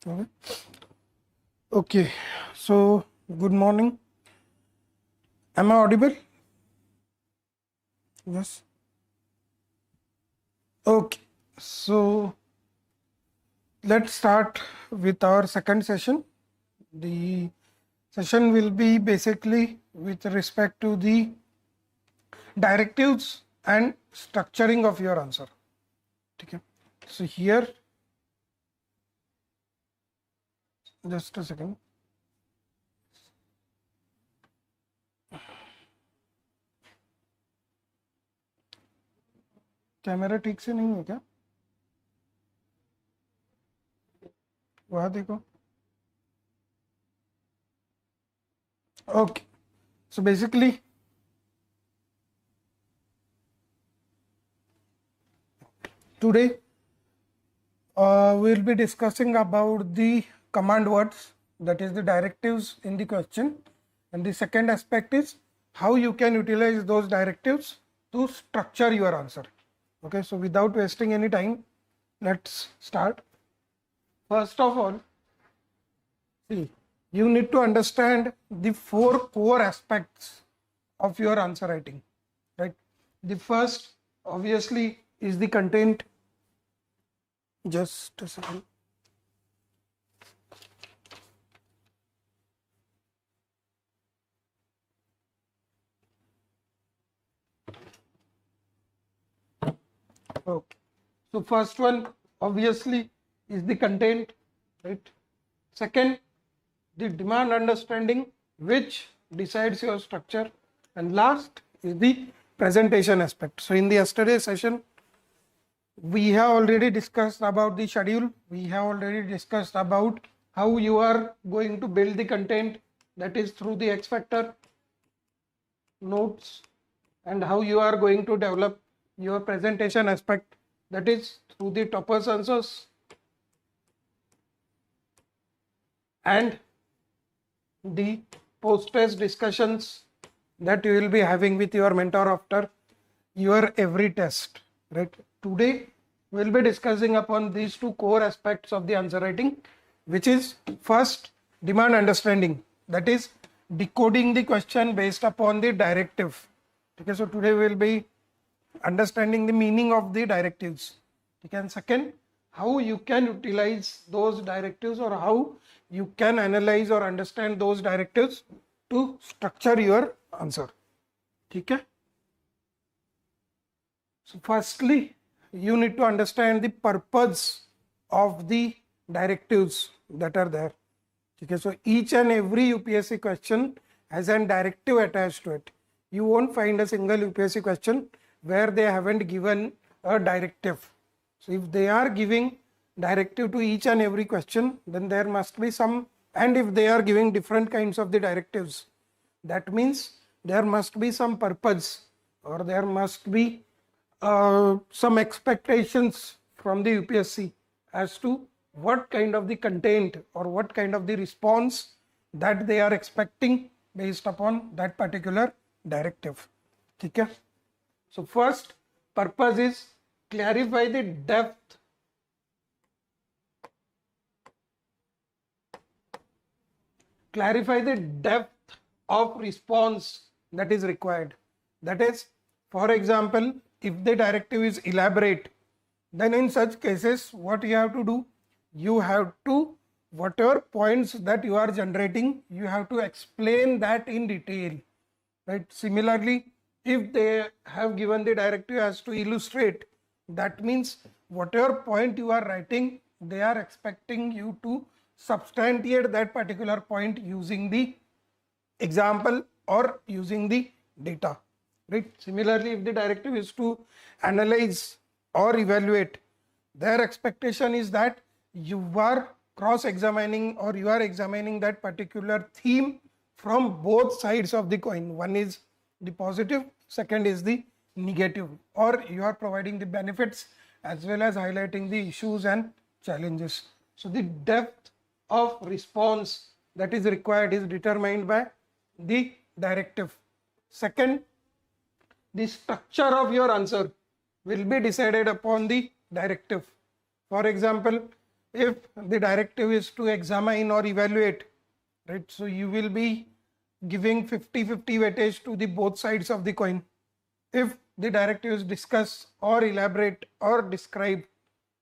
Okay. Okay, so good morning. Am I audible? Yes. Okay, so let's start with our second session. The session will be basically with respect to the directives and structuring of your answer. Okay. So here, just a second. Camera ठीक से नहीं है क्या? वहाँ देखो. Okay, so basically today we'll be discussing about the command words, that is the directives in the question, and the second aspect is how you can utilize those directives to structure your answer. Okay, so without wasting any time, let's start. First of all, see, you need to understand the four core aspects of your answer writing, right? The first obviously is the content. Just a second. Okay, so first one obviously is the content, right? Second, the demand understanding, which decides your structure, and last is the presentation aspect. So in the yesterday session, we have already discussed about the schedule. We have already discussed about how you are going to build the content, that is through the X factor, notes, and how you are going to develop your presentation aspect, that is through the toppers answers and the post-test discussions that you will be having with your mentor after your every test, right? Today we will be discussing upon these two core aspects of the answer writing, which is first, demand understanding, that is decoding the question based upon the directive. Okay, so today we will be understanding the meaning of the directives. Okay, and second, how you can utilize those directives or how you can analyze or understand those directives to structure your answer. Okay. So firstly, you need to understand the purpose of the directives that are there. Okay, so each and every UPSC question has a directive attached to it. You won't find a single UPSC question where they haven't given a directive. So if they are giving directive to each and every question, then there must be some, and if they are giving different kinds of the directives, that means there must be some purpose or there must be some expectations from the UPSC as to what kind of the content or what kind of the response that they are expecting based upon that particular directive. Okay? So first purpose is clarify the depth of response that is required. That is, for example, if the directive is elaborate, then in such cases what you have to do, you have to, whatever points that you are generating, you have to explain that in detail, right? Similarly, if they have given the directive as to illustrate, that means whatever point you are writing, they are expecting you to substantiate that particular point using the example or using the data, right? Similarly, if the directive is to analyze or evaluate, their expectation is that you are cross-examining or you are examining that particular theme from both sides of the coin. One is the positive, second is the negative, or you are providing the benefits as well as highlighting the issues and challenges. So the depth of response that is required is determined by the directive. Second, the structure of your answer will be decided upon the directive. For example, if the directive is to examine or evaluate, right, so you will be giving 50-50 weightage to the both sides of the coin. If the directive is discuss or elaborate or describe,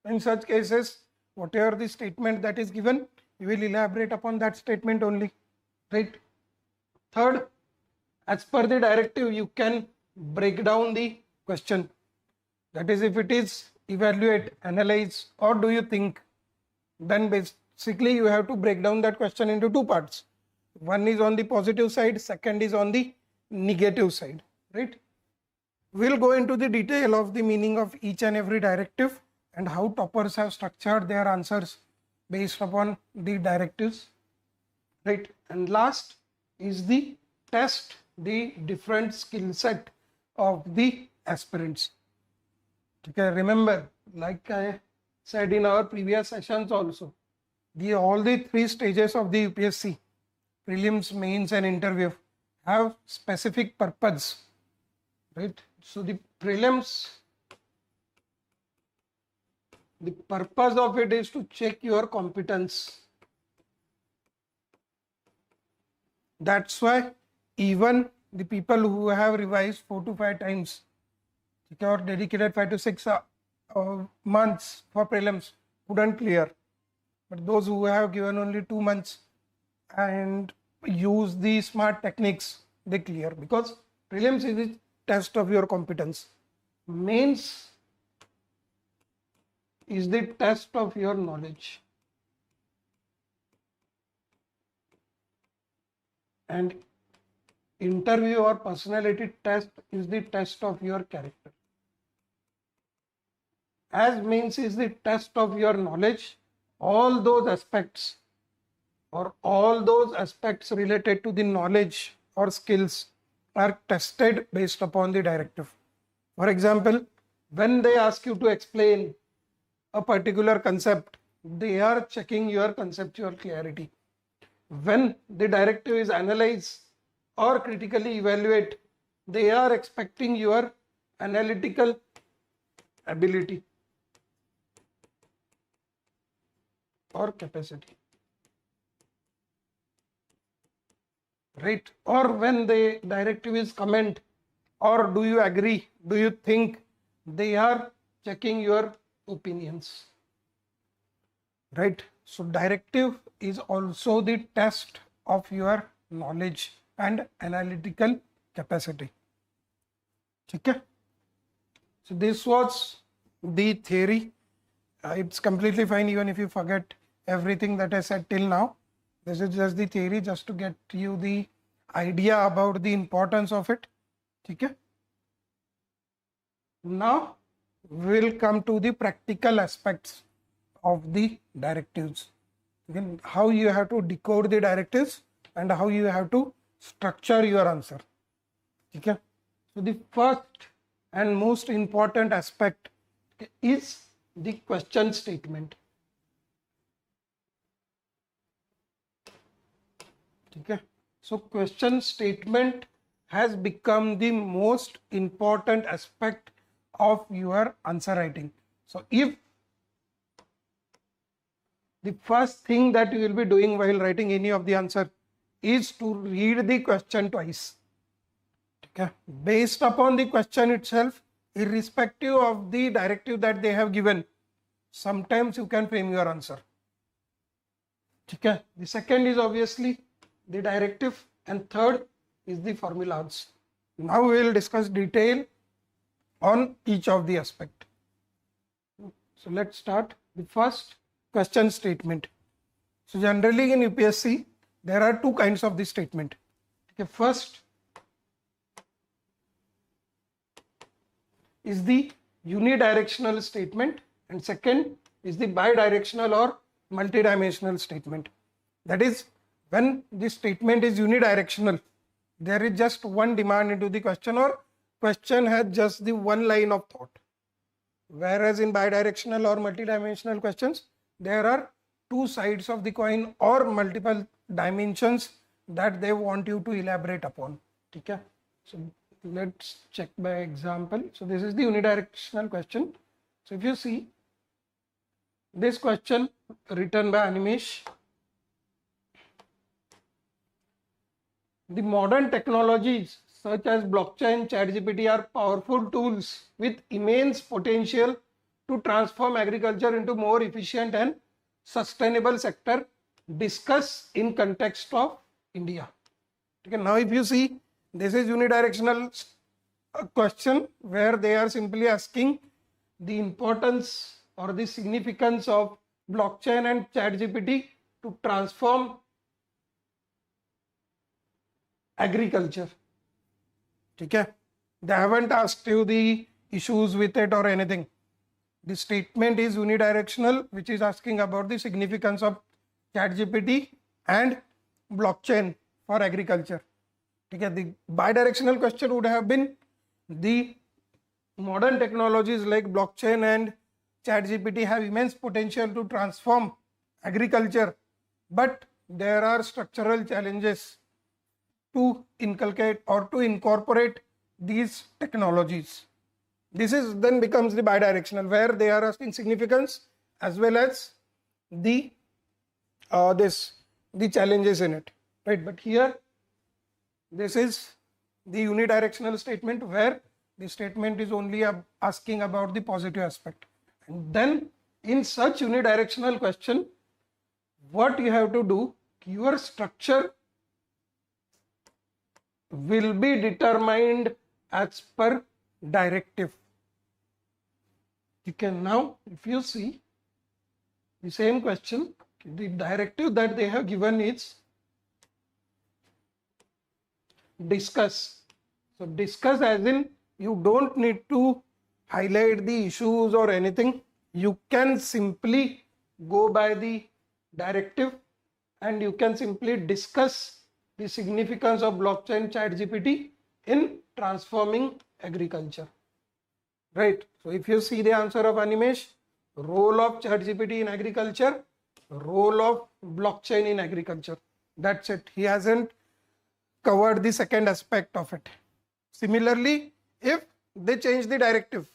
in such cases whatever the statement that is given, you will elaborate upon that statement only, right. Third, as per the directive you can break down the question, that is if it is evaluate, analyze or do you think, then basically you have to break down that question into two parts. One is on the positive side, second is on the negative side, right. We'll go into the detail of the meaning of each and every directive and how toppers have structured their answers based upon the directives, right. And last is the test the different skill set of the aspirants. Okay, remember, like I said in our previous sessions also, all the three stages of the UPSC, prelims, mains and interview, have specific purpose, right. So the prelims, the purpose of it is to check your competence. That's why even the people who have revised 4 to 5 times, or dedicated 5 to 6 months for prelims, couldn't clear. But those who have given only 2 months and use the smart techniques, they clear, because prelims is the test of your competence. Mains is the test of your knowledge. And interview or personality test is the test of your character. As mains is the test of your knowledge, all those aspects or all those aspects related to the knowledge or skills are tested based upon the directive. For example, when they ask you to explain a particular concept, they are checking your conceptual clarity. When the directive is analyze or critically evaluate, they are expecting your analytical ability or capacity, right. Or when the directive is comment or do you agree, do you think, they are checking your opinions, right. So directive is also the test of your knowledge and analytical capacity. Okay. So this was the theory. It's completely fine even if you forget everything that I said till now. This is just the theory, just to get you the idea about the importance of it. Okay. Now we'll come to the practical aspects of the directives. Again, how you have to decode the directives and how you have to structure your answer. Okay. So the first and most important aspect is the question statement. Okay. So question statement has become the most important aspect of your answer writing. So if the first thing that you will be doing while writing any of the answer is to read the question twice. Okay. Based upon the question itself, irrespective of the directive that they have given, sometimes you can frame your answer. Okay. The second is obviously the directive and third is the formulas. Now we will discuss detail on each of the aspect. So let's start the first, question statement. So generally in UPSC there are two kinds of this statement. Okay. First is the unidirectional statement and second is the bidirectional or multidimensional statement. That is, when the statement is unidirectional, there is just one demand into the question or question has just the one line of thought. Whereas in bidirectional or multidimensional questions, there are two sides of the coin or multiple dimensions that they want you to elaborate upon. Okay. So let's check by example. So this is the unidirectional question. So if you see, this question written by Animesh. The modern technologies such as blockchain, ChatGPT are powerful tools with immense potential to transform agriculture into more efficient and sustainable sector. Discuss in context of India. Okay, now if you see, this is unidirectional question where they are simply asking the importance or the significance of blockchain and ChatGPT to transform agriculture. Okay, they haven't asked you the issues with it or anything. The statement is unidirectional, which is asking about the significance of ChatGPT and blockchain for agriculture. Okay, the bidirectional question would have been the modern technologies like blockchain and ChatGPT have immense potential to transform agriculture, but there are structural challenges to inculcate or to incorporate these technologies. This is then becomes the bidirectional, where they are asking significance as well as the the challenges in it, right? But here this is the unidirectional statement where the statement is only asking about the positive aspect. And then in such unidirectional question, what you have to do, your structure will be determined as per directive. You can now, if you see the same question, the directive that they have given is discuss. So discuss as in you don't need to highlight the issues or anything. You can simply go by the directive and you can simply discuss the significance of blockchain, ChatGPT in transforming agriculture, right? So if you see the answer of Animesh, role of ChatGPT in agriculture, role of blockchain in agriculture, that's it. He hasn't covered the second aspect of it. Similarly, if they change the directive,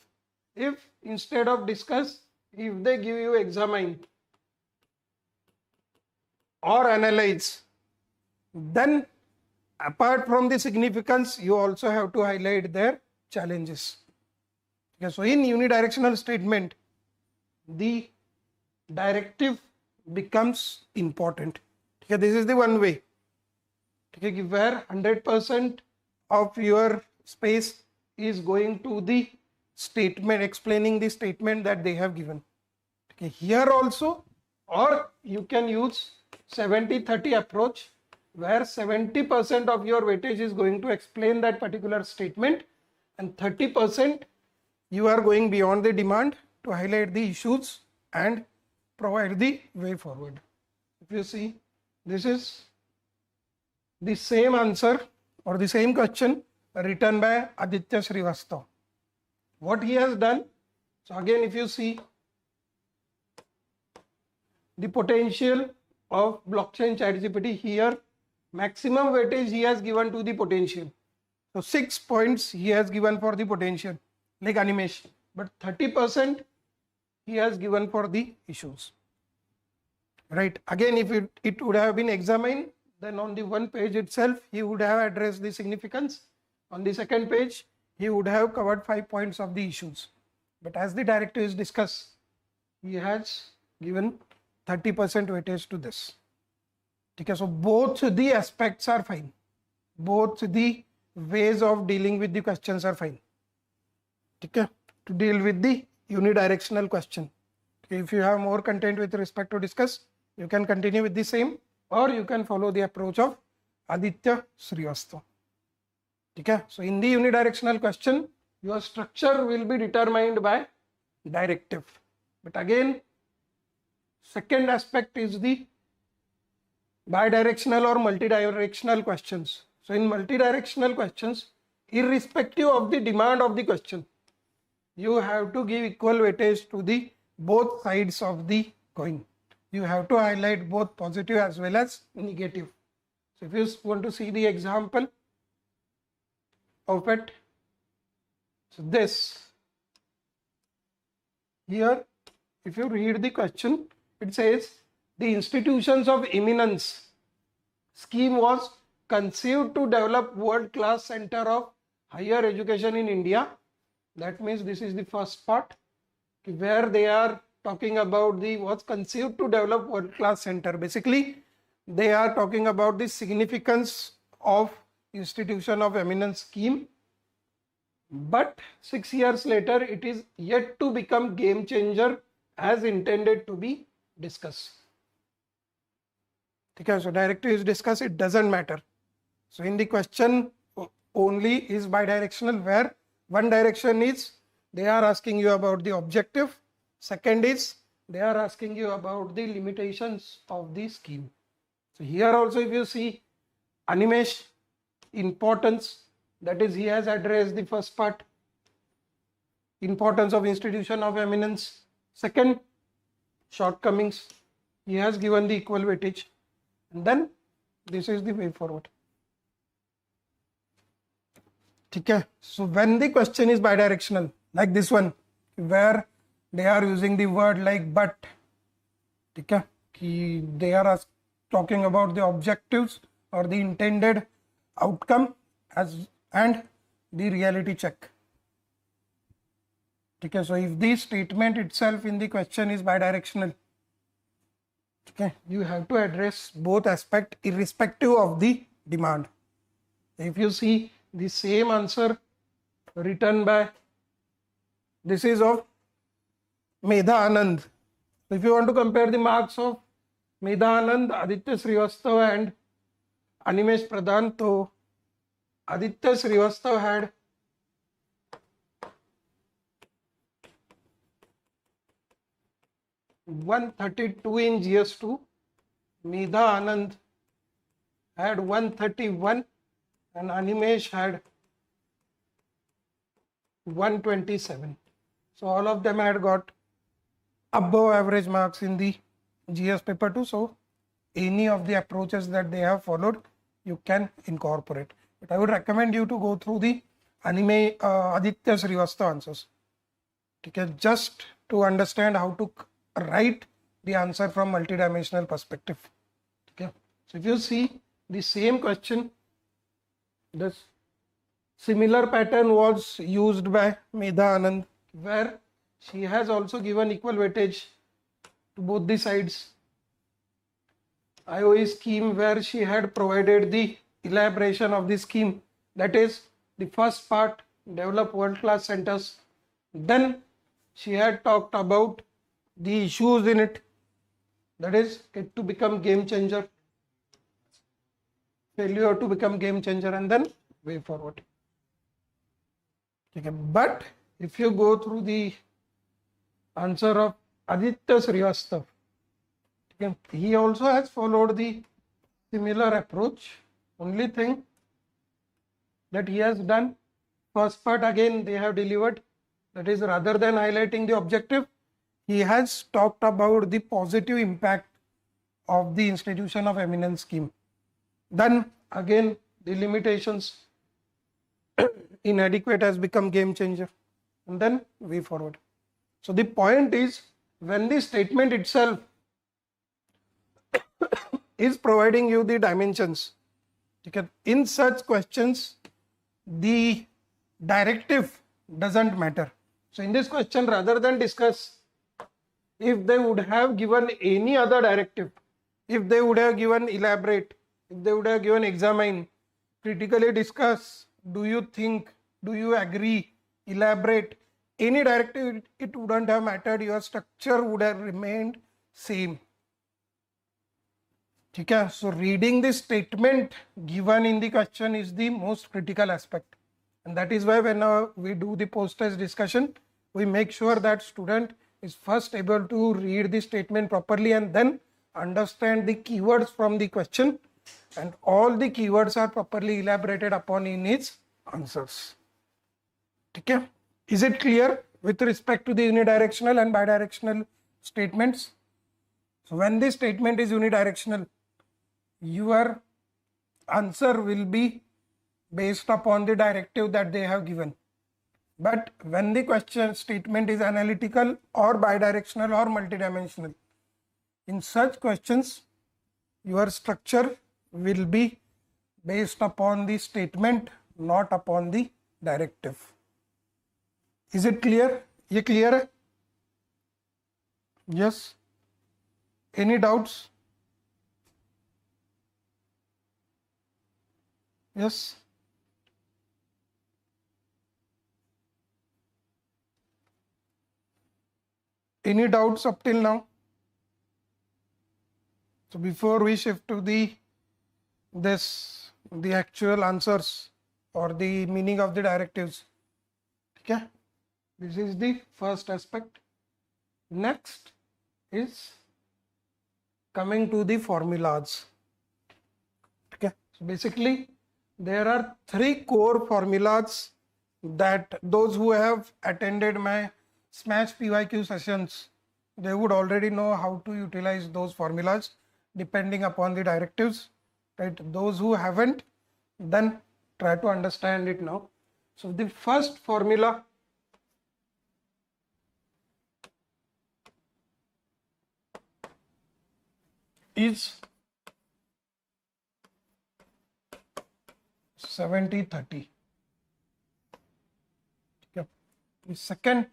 if instead of discuss, if they give you examine or analyze, then apart from the significance, you also have to highlight their challenges. Okay, so in unidirectional statement, the directive becomes important. Okay, this is the one way. Okay, where 100% of your space is going to the statement, explaining the statement that they have given. Okay, here also, or you can use 70-30 approach, where 70% of your weightage is going to explain that particular statement and 30% you are going beyond the demand to highlight the issues and provide the way forward. If you see, this is the same answer or the same question written by Aditya Srivastav. What he has done, so again if you see the potential of blockchain ChatGPT, here maximum weightage he has given to the potential. So 6 points he has given for the potential like Animesh, but 30% he has given for the issues, right? Again, if it would have been examined, then on the one page itself he would have addressed the significance. On the second page he would have covered 5 points of the issues, but as the directive is discussed, he has given 30% weightage to this. Okay, so both the aspects are fine, both the ways of dealing with the questions are fine. Okay, to deal with the unidirectional question. Okay, if you have more content with respect to discuss, you can continue with the same, or you can follow the approach of Aditya Srivastav. Okay, so in the unidirectional question, your structure will be determined by directive. But again, second aspect is the bidirectional or multidirectional questions. So in multidirectional questions, irrespective of the demand of the question, you have to give equal weightage to the both sides of the coin. You have to highlight both positive as well as negative. So if you want to see the example of it, so this here if you read the question, it says the institutions of eminence scheme was conceived to develop world-class center of higher education in India. That means this is the first part where they are talking about the was conceived to develop world-class center. Basically, they are talking about the significance of institution of eminence scheme. But 6 years later, it is yet to become game changer as intended to be discussed. Okay, so directive is discussed, it doesn't matter. So in the question only is bidirectional, where one direction is they are asking you about the objective, second is they are asking you about the limitations of the scheme. So here also if you see Animesh importance, that is he has addressed the first part, importance of institution of eminence. Second, shortcomings, he has given the equal weightage, and then this is the way forward. Okay, so when the question is bidirectional like this one, where they are using the word like but, okay, they are talking about the objectives or the intended outcome as and the reality check. Okay, so if the statement itself in the question is bidirectional, okay, you have to address both aspects irrespective of the demand. If you see the same answer written by, this is of Medha Anand. So if you want to compare the marks of Medha Anand, Aditya Srivastava and Animesh Pradhan, so Aditya Srivastava had 132 in GS2, Medha Anand had 131 and Animesh had 127. So all of them had got above average marks in the GS paper 2. So any of the approaches that they have followed, you can incorporate. But I would recommend you to go through the Aditya Srivastava answers, okay, just to understand how to write the answer from multidimensional perspective. Okay, so if you see the same question, this similar pattern was used by Medha Anand, where she has also given equal weightage to both the sides. IOE scheme, where she had provided the elaboration of the scheme, that is the first part, develop world-class centers. Then she had talked about the issues in it, that is it to become game changer, failure to become game changer, and then way forward. Okay, but if you go through the answer of Aditya Srivastava, okay, he also has followed the similar approach. Only thing that he has done, first part again they have delivered, that is rather than highlighting the objective, he has talked about the positive impact of the institution of eminence scheme. Then again the limitations, inadequate has become game changer, and then way forward. So the point is, when the statement itself is providing you the dimensions, okay, in such questions the directive doesn't matter. So in this question, rather than discuss if they would have given any other directive, if they would have given elaborate, if they would have given examine, critically discuss, do you think, do you agree, elaborate, any directive, it wouldn't have mattered, your structure would have remained same. Okay, so reading the statement given in the question is the most critical aspect, and that is why when we do the post-test discussion, we make sure that student is first able to read the statement properly and then understand the keywords from the question, and all the keywords are properly elaborated upon in its answers. Okay, is it clear with respect to the unidirectional and bidirectional statements? So when the statement is unidirectional, your answer will be based upon the directive that they have given. But when the question statement is analytical or bidirectional or multidimensional, in such questions your structure will be based upon the statement, not upon the directive. Is it clear? ये clear है? Yes. Any doubts? Yes. Any doubts up till now? So before we shift to the actual answers or the meaning of the directives, okay, this is the first aspect. Next is coming to the formulas. Okay, so basically there are three core formulas that those who have attended my Smash PYQ sessions, they would already know how to utilize those formulas depending upon the directives, right? Those who haven't, then try to understand it now. So the first formula is 70-30. Okay. The second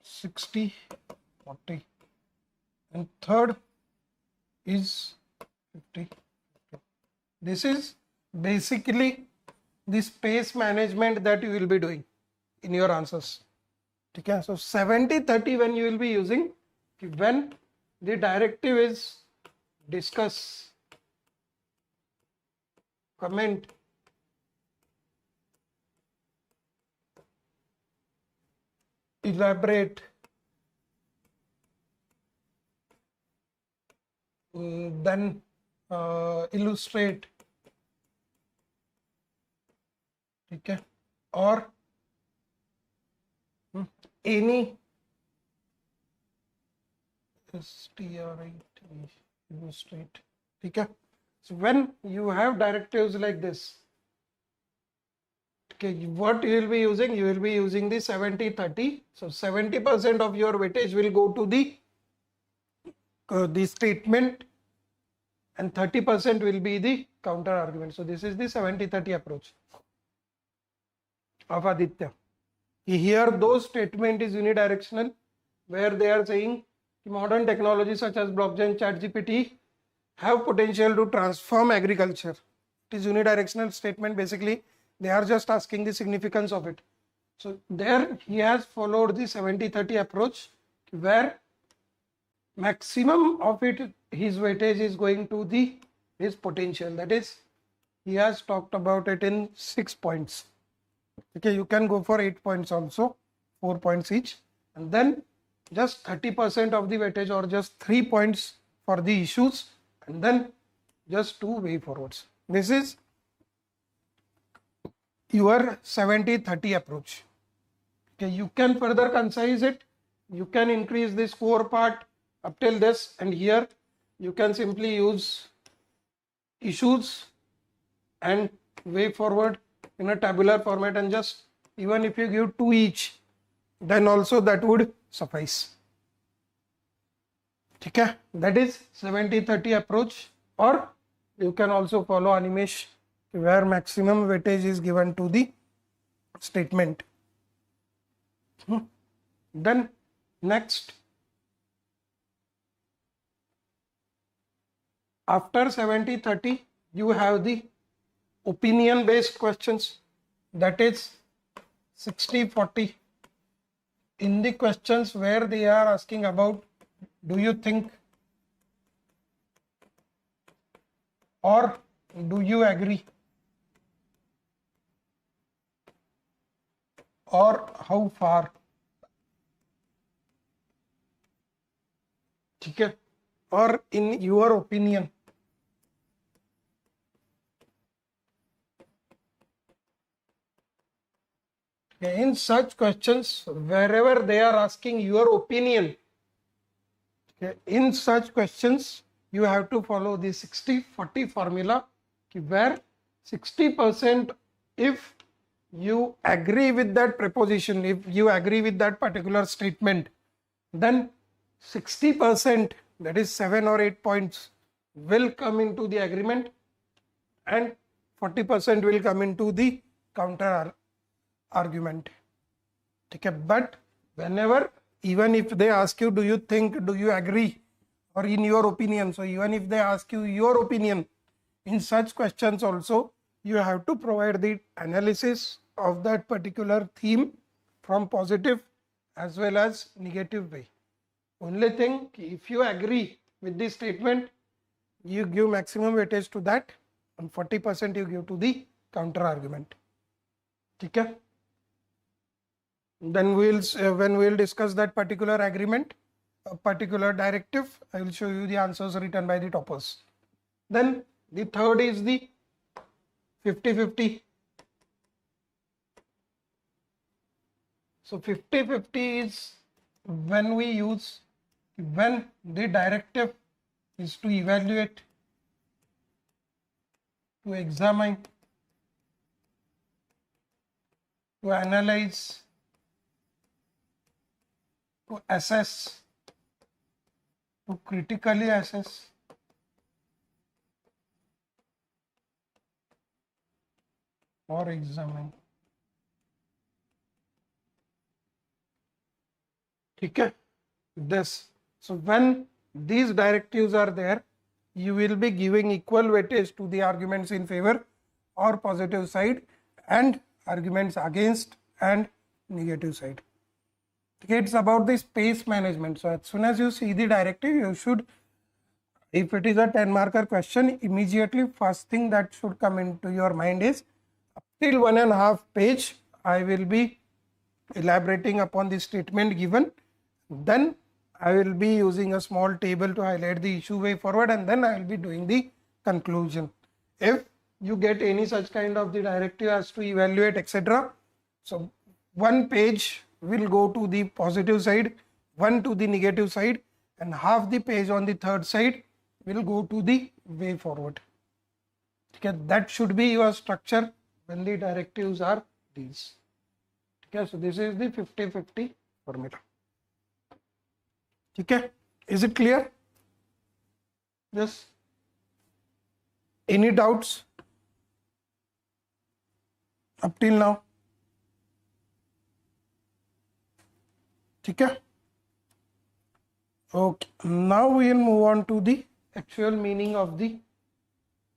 (60-40) and third is 50. This is basically the space management that you will be doing in your answers. Okay, so 70-30 when you will be using when the directive is discuss, comment, elaborate, then illustrate, okay, or any illustrate, okay. So when you have directives like this, okay, what you will be using? You will be using the 70-30. So 70% of your weightage will go to the statement and 30% will be the counter argument. So this is the 70-30 approach of Aditya. Here those statement is unidirectional, where they are saying modern technologies such as blockchain, ChatGPT have potential to transform agriculture. It is unidirectional statement. Basically they are just asking the significance of it. So there he has followed the 70-30 approach, where maximum of it, his weightage is going to his potential. That is, he has talked about it in 6 points. Okay, you can go for 8 points also, 4 points each, and then just 30% of the weightage or just 3 points for the issues, and then just 2 way forwards. This is your 70-30 approach. Okay, you can further concise it. You can increase this core part up till this, and here you can simply use issues and way forward in a tabular format, and just even if you give 2 each, then also that would suffice. Okay, that is 70-30 approach. Or you can also follow Animesh, where maximum weightage is given to the statement. Then next, after 70-30, you have the opinion based questions, that is 60-40. In the questions where they are asking about, do you think or do you agree, or how far, okay, or in your opinion. Okay, in such questions, wherever they are asking your opinion, okay, in such questions, you have to follow the 60-40 formula, where 60% if you agree with that preposition, if you agree with that particular statement, then 60%, that is 7 or 8 points, will come into the agreement and 40% will come into the counter argument. Okay, but whenever, even if they ask you, do you think, do you agree, or in your opinion, so even if they ask you your opinion, in such questions also you have to provide the analysis of that particular theme from positive as well as negative way. Only thing, if you agree with the statement, you give maximum weightage to that, and 40% you give to the counter argument. Okay? Then when we'll discuss that particular agreement, a particular directive, I will show you the answers written by the toppers. Then the third is the 50-50. So 50-50 is when we use, when the directive is to evaluate, to examine, to analyze, to assess, to critically assess, or examine. Okay, this. So when these directives are there, you will be giving equal weightage to the arguments in favor or positive side and arguments against and negative side. Okay, it's about the space management. So as soon as you see the directive, you should, if it is a 10 marker question, immediately first thing that should come into your mind is, up till 1.5 page I will be elaborating upon the statement given, then I will be using a small table to highlight the issue way forward, and then I will be doing the conclusion. If you get any such kind of the directive as to evaluate, etc., so 1 page will go to the positive side, 1 to the negative side, and half the page on the third side will go to the way forward. Okay, that should be your structure when the directives are these. Okay, so this is the 50-50 formula. Okay, is it clear? Yes. Any doubts up till now? Okay. Okay, now we will move on to the actual meaning of the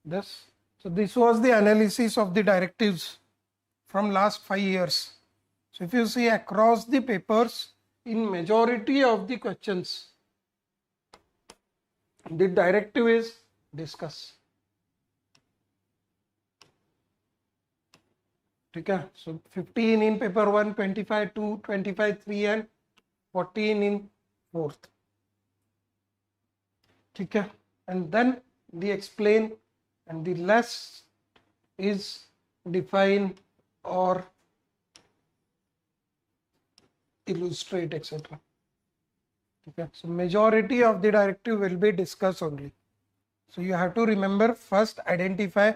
this. So this was the analysis of the directives from last 5 years. So if you see across the papers, in majority of the questions, the directive is discussed. Okay, so 15 in paper 1, 25 2, 25 3, and 14 in 4th. Okay, and then the explain and the less is define or illustrate, etc. Okay, so majority of the directive will be discussed only. So you have to remember, first identify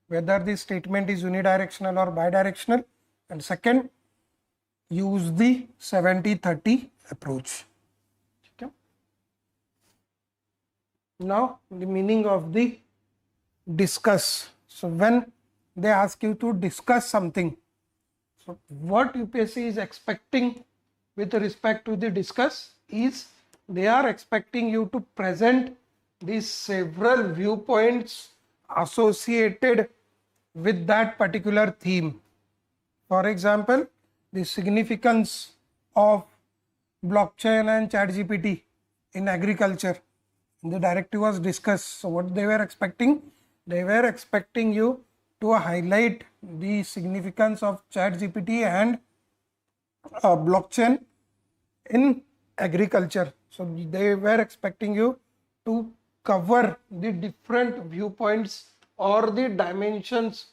whether the statement is unidirectional or bidirectional, and second, use the 70-30 approach. Okay. Now the meaning of the discuss. So when they ask you to discuss something, so what UPSC is expecting with respect to the discuss is, they are expecting you to present these several viewpoints associated with that particular theme. For example, the significance of blockchain and ChatGPT in agriculture. The directive was discussed. So what they were expecting? They were expecting you to highlight the significance of ChatGPT and blockchain in agriculture. So they were expecting you to cover the different viewpoints or the dimensions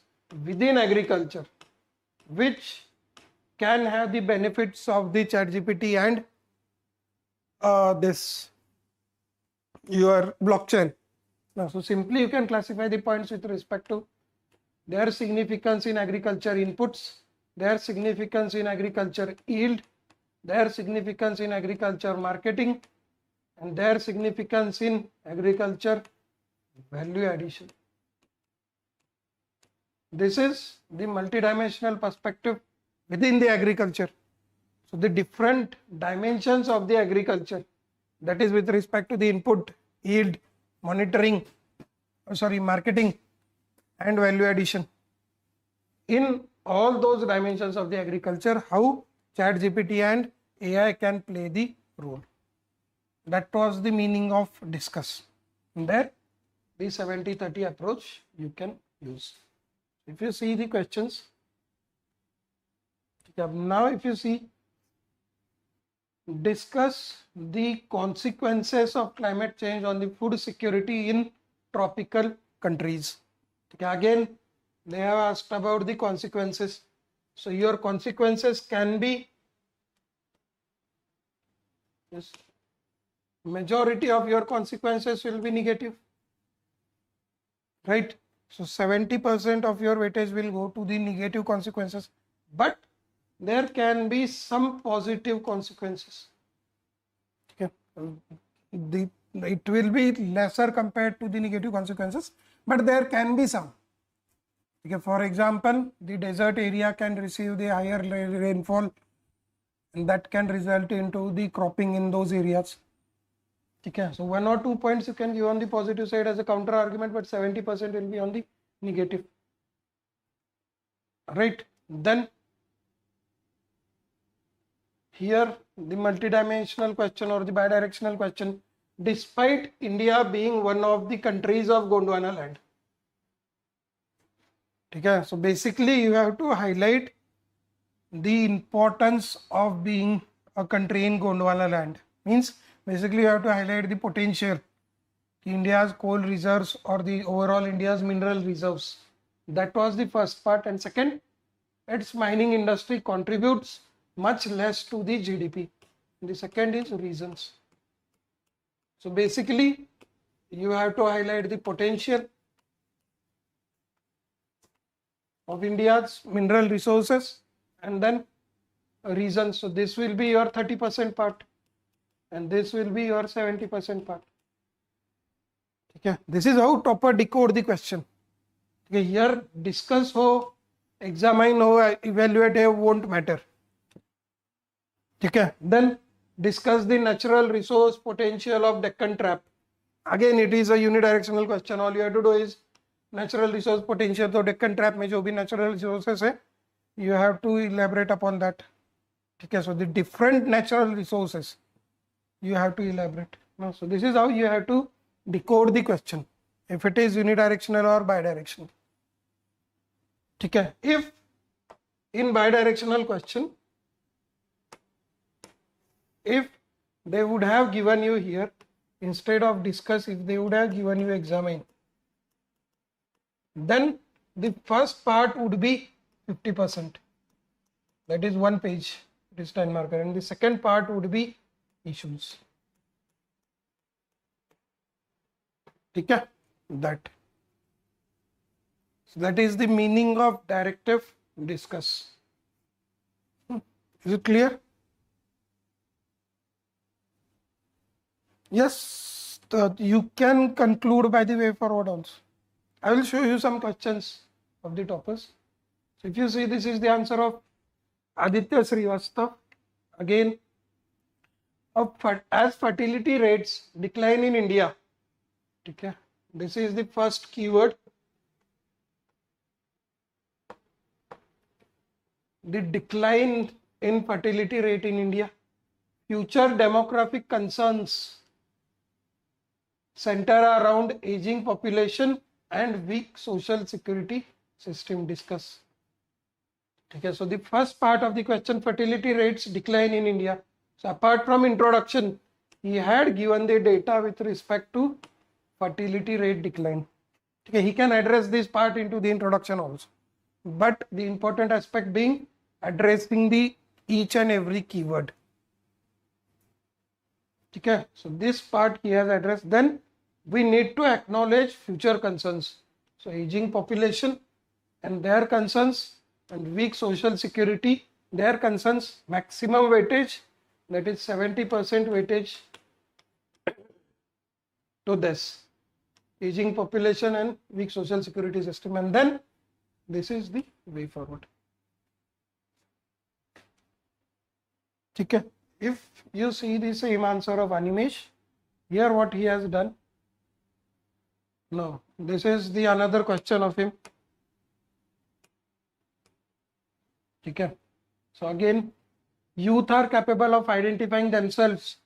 within agriculture, which can have the benefits of the ChatGPT and this your blockchain. Now, so simply you can classify the points with respect to their significance in agriculture inputs, their significance in agriculture yield, their significance in agriculture marketing, and their significance in agriculture value addition. This is the multidimensional perspective within the agriculture. So the different dimensions of the agriculture, that is with respect to the input, yield, monitoring, marketing and value addition. In all those dimensions of the agriculture, how ChatGPT and AI can play the role. That was the meaning of discuss. And there the 70-30 approach you can use. If you see the questions, now if you see, discuss the consequences of climate change on the food security in tropical countries. Again, they have asked about the consequences. So your consequences can be, yes, majority of your consequences will be negative, right? So 70% of your weightage will go to the negative consequences, but there can be some positive consequences. Okay. It will be lesser compared to the negative consequences, but there can be some. Okay. For example, the desert area can receive the higher rainfall, and that can result into the cropping in those areas. Okay. So 1 or 2 points you can give on the positive side as a counter argument, but 70% will be on the negative. Right. Then here the multidimensional question or the bidirectional question, despite India being one of the countries of Gondwana land. Okay. So basically you have to highlight the importance of being a country in Gondwana land. Means basically you have to highlight the potential, India's coal reserves or the overall India's mineral reserves. That was the first part. And second, its mining industry contributes much less to the GDP. The second is reasons. So basically you have to highlight the potential of India's mineral resources and then reasons. So this will be your 30% part and this will be your 70% part. Okay. This is how topper decode the question. Okay. Here discuss ho, examine ho, evaluate ho won't matter. Okay. Then discuss the natural resource potential of Deccan Trap. Again it is a unidirectional question. All you have to do is natural resource potential. So Deccan Trap mein jo bhi natural resources hai, you have to elaborate upon that. Okay. So the different natural resources you have to elaborate. No, so this is how you have to decode the question, if it is unidirectional or bidirectional. Okay. If in bidirectional question, if they would have given you here, instead of discuss, if they would have given you examine, then the first part would be 50%. That is 1 page, it is 10 marker, and the second part would be issues. Okay, that. So that is the meaning of directive discuss. Is it clear? Yes, you can conclude by the way forward also. I will show you some questions of the toppers. So if you see, this is the answer of Aditya Srivastav. Again, as fertility rates decline in India. Okay. This is the first keyword. The decline in fertility rate in India. Future demographic concerns center around aging population and weak social security system. Discuss. Okay, so the first part of the question, fertility rates decline in India. So apart from introduction, he had given the data with respect to fertility rate decline. Okay, he can address this part into the introduction also. But the important aspect being addressing the each and every keyword. Okay, so this part he has addressed. Then we need to acknowledge future concerns. So aging population and their concerns, and weak social security, their concerns, maximum weightage, that is 70% weightage to this aging population and weak social security system, and then this is the way forward. Okay, if you see the same answer of Animesh, here what he has done, no, this is the another question of him. Okay, so again, youth are capable of identifying themselves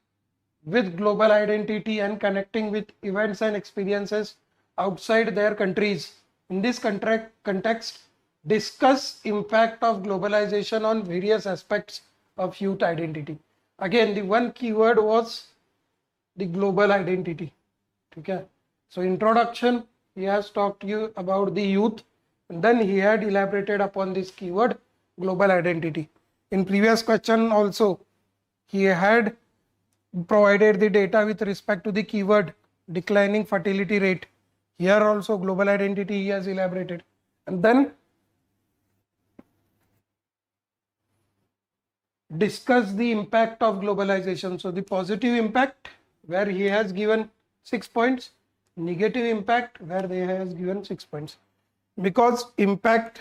with global identity and connecting with events and experiences outside their countries. In this context, discuss impact of globalization on various aspects of youth identity. Again, the one keyword was the global identity. Okay, so introduction, he has talked to you about the youth, and then he had elaborated upon this keyword global identity. In previous question also, he had provided the data with respect to the keyword declining fertility rate. Here also global identity he has elaborated, and then discuss the impact of globalization. So the positive impact, where he has given 6 points, negative impact, where they has given 6 points, because impact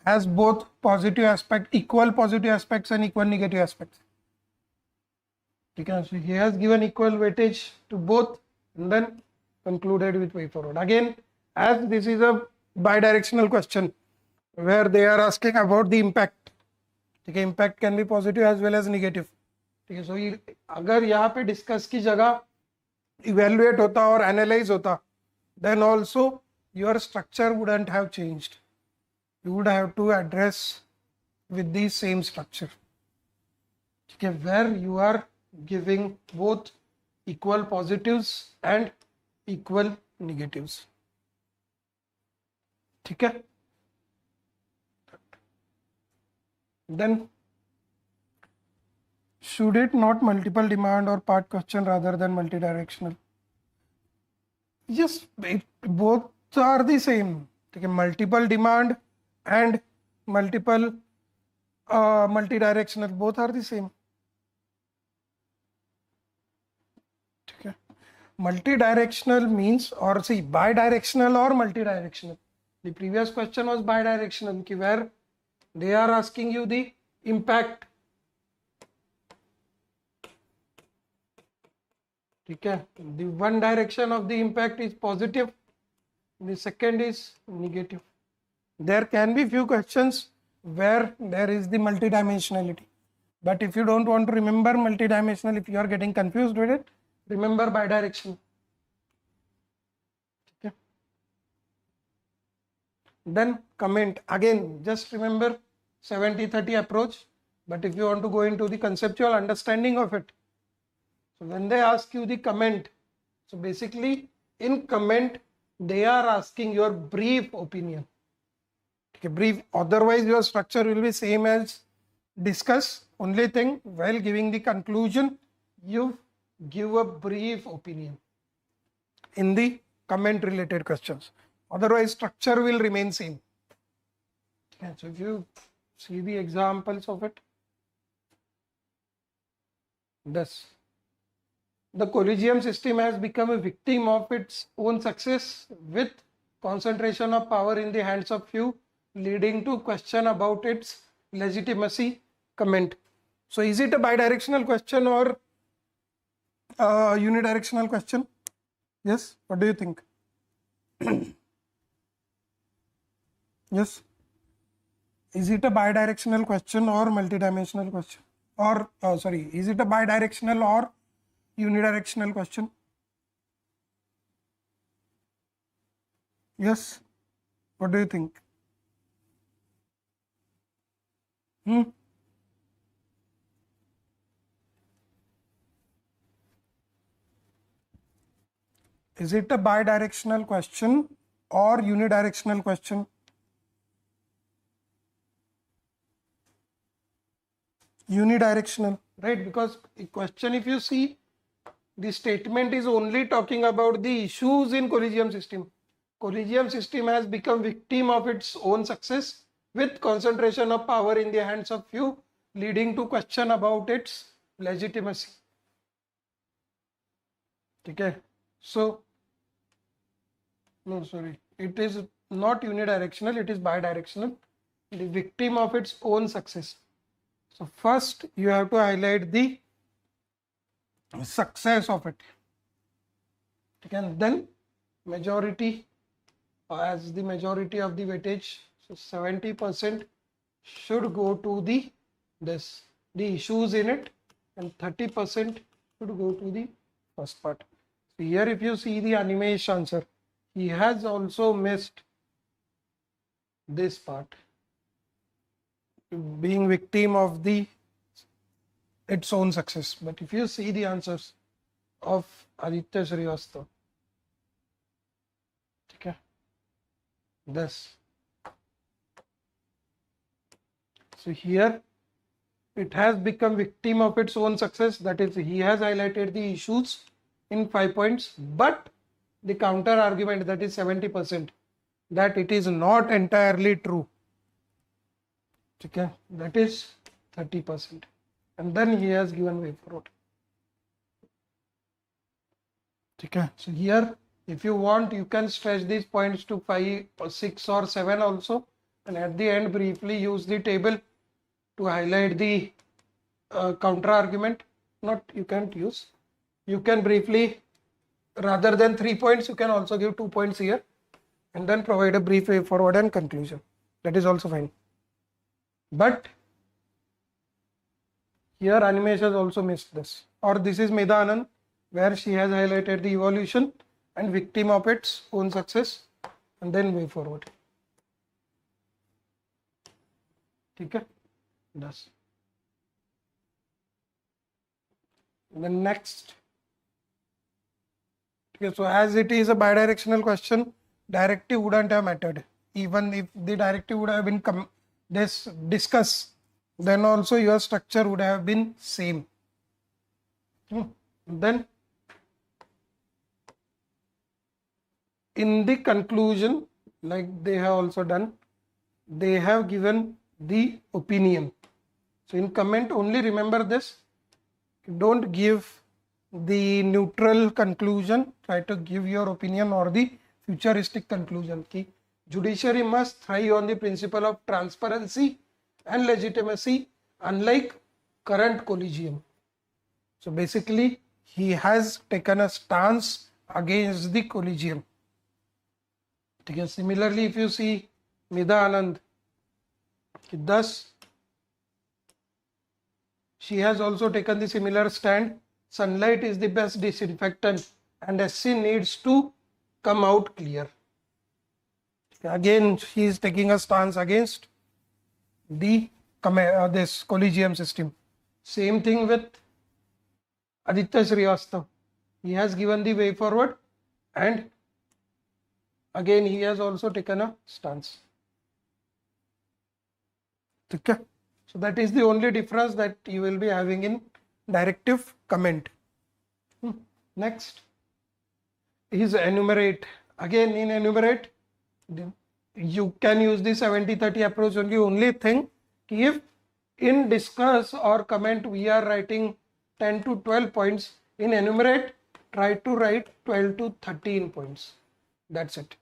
has both positive aspect, equal positive aspects and equal negative aspects. Okay, so he has given equal weightage to both, and then concluded with way forward. Again, as this is a bidirectional question where they are asking about the impact. Okay, impact can be positive as well as negative. Okay, so अगर यहाँ पे discuss की जगह evaluate होता और analyze होता, then also your structure wouldn't have changed. You would have to address with the same structure. Okay, where you are giving both equal positives and equal negatives. Okay. Then should it not multiple demand or part question rather than multidirectional? Yes, both are the same. Okay, multiple demand and multiple multidirectional, both are the same. Okay. Multidirectional means, or see, bidirectional or multidirectional. The previous question was bidirectional, where they are asking you the impact. Okay. The one direction of the impact is positive, the second is negative. There can be few questions where there is the multidimensionality, but if you don't want to remember multidimensional, if you are getting confused with it, remember bidirectional. Okay. Then comment, again just remember 70-30 approach, but if you want to go into the conceptual understanding of it, so when they ask you the comment, so basically in comment they are asking your brief opinion. Okay, brief, otherwise your structure will be same as discuss. Only thing, while giving the conclusion, you give a brief opinion in the comment related questions. Otherwise structure will remain same. Okay, so if you see the examples of it, thus the collegium system has become a victim of its own success with concentration of power in the hands of few, leading to question about its legitimacy. Comment. So is it a bidirectional question or unidirectional question? Yes, what do you think? Yes, is it a bidirectional question or multidimensional question, or sorry, is it a bidirectional or unidirectional question? Yes, what do you think? Is it a bidirectional question or unidirectional question? unidirectional, right? Because the question, if you see, the statement is only talking about the issues in collegium system. Collegium system has become victim of its own success with concentration of power in the hands of few, leading to question about its legitimacy. Okay, so no, sorry, it is not unidirectional, it is bidirectional. The victim of its own success. So first you have to highlight the success of it. And then majority, as the majority of the weightage, so 70% should go to the issues in it, and 30% should go to the first part. So here if you see the Animesh answer, he has also missed this part, being victim of its own success. But if you see the answers of Aditya Srivastava, okay, this. So here it has become victim of its own success, that is, he has highlighted the issues in 5 points, but the counter argument, that is 70%, that it is not entirely true. Okay, that is 30%, and then he has given way forward. Okay, so here if you want, you can stretch these points to 5 or 6 or 7 also, and at the end briefly use the table to highlight the counter argument. Not, you can't use, you can briefly, rather than 3 points, you can also give 2 points here and then provide a brief way forward and conclusion. That is also fine. But here Animesh has also missed this, or this is Medha Anand, where she has highlighted the evolution and victim of its own success and then way forward. Okay, thus. Then next. Okay, so as it is a bidirectional question, directive wouldn't have mattered. Even if the directive would have been discuss, then also your structure would have been same. Then in the conclusion, like they have also done, they have given the opinion. So in comment only remember this, don't give the neutral conclusion, try to give your opinion or the futuristic conclusion. Ki judiciary must thrive on the principle of transparency and legitimacy, unlike current collegium. So basically he has taken a stance against the collegium. Okay. Similarly, if you see Medha Anand, thus she has also taken the similar stand. Sunlight is the best disinfectant and SC needs to come out clear. Again, she is taking a stance against the this collegium system. Same thing with Aditya Srivastava. He has given the way forward and again he has also taken a stance. Okay. So that is the only difference that you will be having in directive comment. Next is enumerate. Again in enumerate, you can use the 70-30 approach only. Only thing, if in discuss or comment we are writing 10 to 12 points, in enumerate try to write 12 to 13 points. That's it.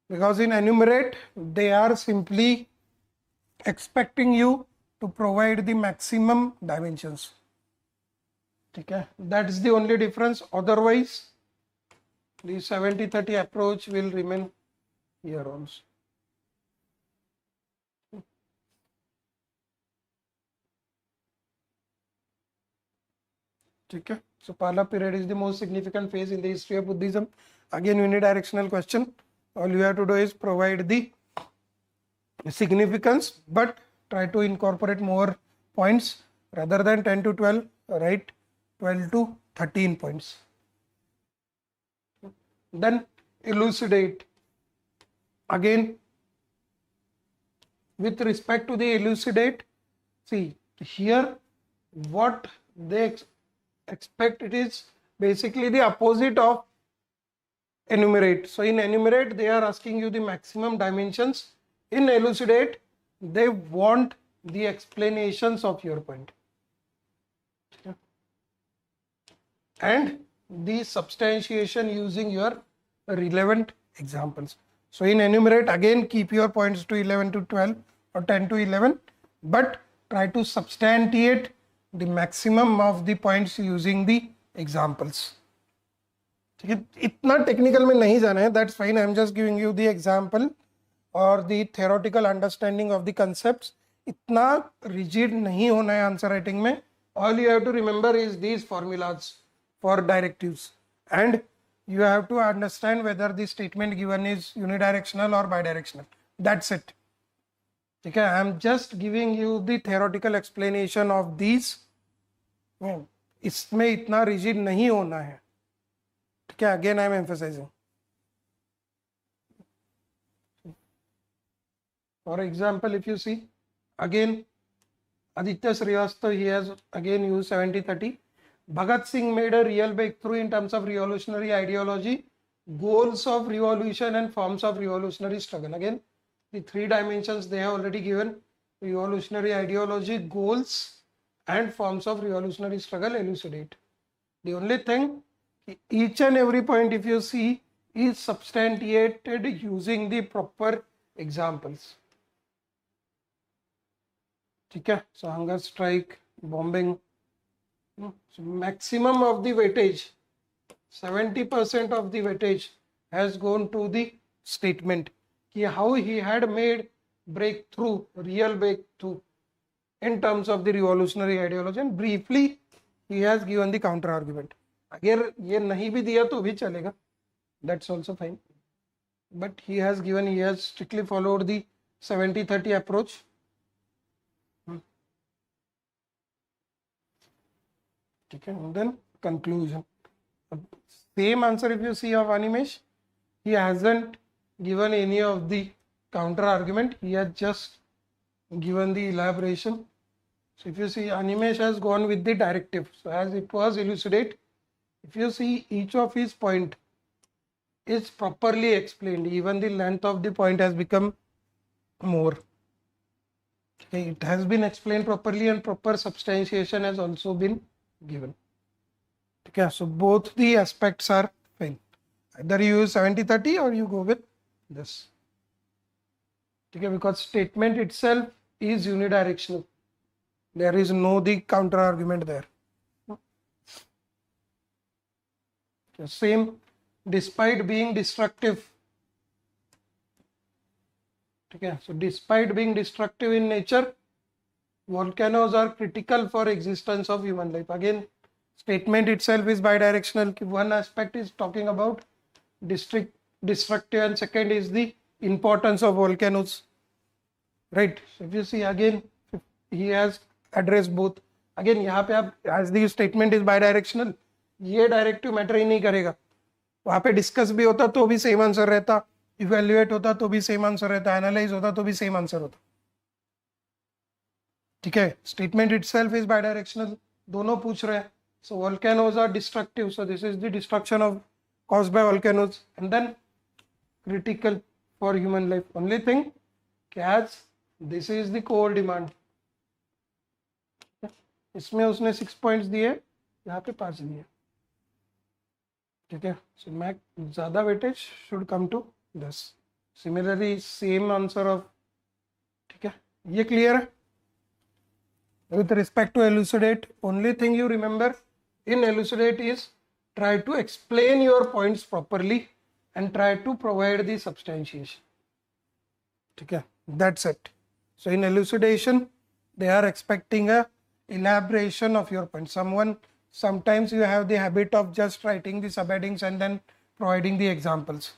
Because in enumerate they are simply expecting you to provide the maximum dimensions. Okay, that is the only difference. Otherwise the 70-30 approach will remain here also. Okay. So Pala period is the most significant phase in the history of Buddhism. Again, unidirectional question. All you have to do is provide the significance, but try to incorporate more points rather than 10 to 12, write 12 to 13 points. Then elucidate. Again, with respect to the elucidate, see here what they expect, it is basically the opposite of enumerate. So in enumerate they are asking you the maximum dimensions. In elucidate they want the explanations of your point and the substantiation using your relevant examples. So in enumerate, again keep your points to 11 to 12 or 10 to 11, but try to substantiate the maximum of the points using the examples. ठीक है, इतना technical में नहीं जाना है, that's fine. I am just giving you the example और the theoretical understanding of the concepts. इतना rigid नहीं होना है आंसर राइटिंग में. All you have to remember is these formulas for directives, and you have to understand whether the statement given is unidirectional or bidirectional. That's it. Okay, I am just giving you the theoretical explanation of these. इसमें इतना rigid नहीं होना है. ठीक है, again I am emphasizing. For example, if you see again Aditya Srivastava, he has again used 70-30. Bhagat Singh made a real breakthrough in terms of revolutionary ideology, goals of revolution and forms of revolutionary struggle. Again, the three dimensions they have already given: revolutionary ideology, goals and forms of revolutionary struggle, elucidate. The only thing, each and every point if you see is substantiated using the proper examples. Okay, so hunger strike, bombing. So maximum of the weightage, 70% of the weightage has gone to the statement how he had made breakthrough, real breakthrough in terms of the revolutionary ideology, and briefly he has given the counter argument. अगर ये नहीं भी दिया तो भी चलेगा, that's also fine, but he has given, he has strictly followed the 70-30 approach. Okay, and then conclusion. Same answer if you see of Animesh, he hasn't given any of the counter argument, he has just given the elaboration. So if you see, Animesh has gone with the directive. So as it was elucidate, if you see each of his point is properly explained, even the length of the point has become more. Okay, it has been explained properly and proper substantiation has also been given. Okay, so both the aspects are fine. Either you use 70-30 or you go with this. Okay, because statement itself is unidirectional. There is no the counter argument there. Okay, same, despite being destructive. Okay, so despite being destructive in nature, volcanoes are critical for existence of human life. Again, statement itself is bidirectional. One aspect is talking about destructive and second is the importance of volcanoes. Right. So if you see again, he has addressed both. Again, यहाँ पे आप as the statement is bidirectional, ये directive matter ही नहीं करेगा. वहाँ पे discuss भी होता तो भी same answer रहता, evaluate होता तो भी same answer रहता, analyze होता तो भी same answer होता. ठीक है, statement itself is bidirectional, दोनों पूछ रहे हैं. So volcanoes are destructive, so this is the destruction of caused by volcanoes, and then critical for human life. Only thing, as this is the core demand. इसमें उसने 6 points दिए, यहाँ पे 5 दिए. ठीक है, so max ज़्यादा weightage should come to this. Similarly, same answer of, ठीक है, ये clear है. With respect to elucidate, only thing you remember in elucidate is try to explain your points properly and try to provide the substantiation. Okay, that's it. So in elucidation, they are expecting a elaboration of your point. Sometimes you have the habit of just writing the subheadings and then providing the examples.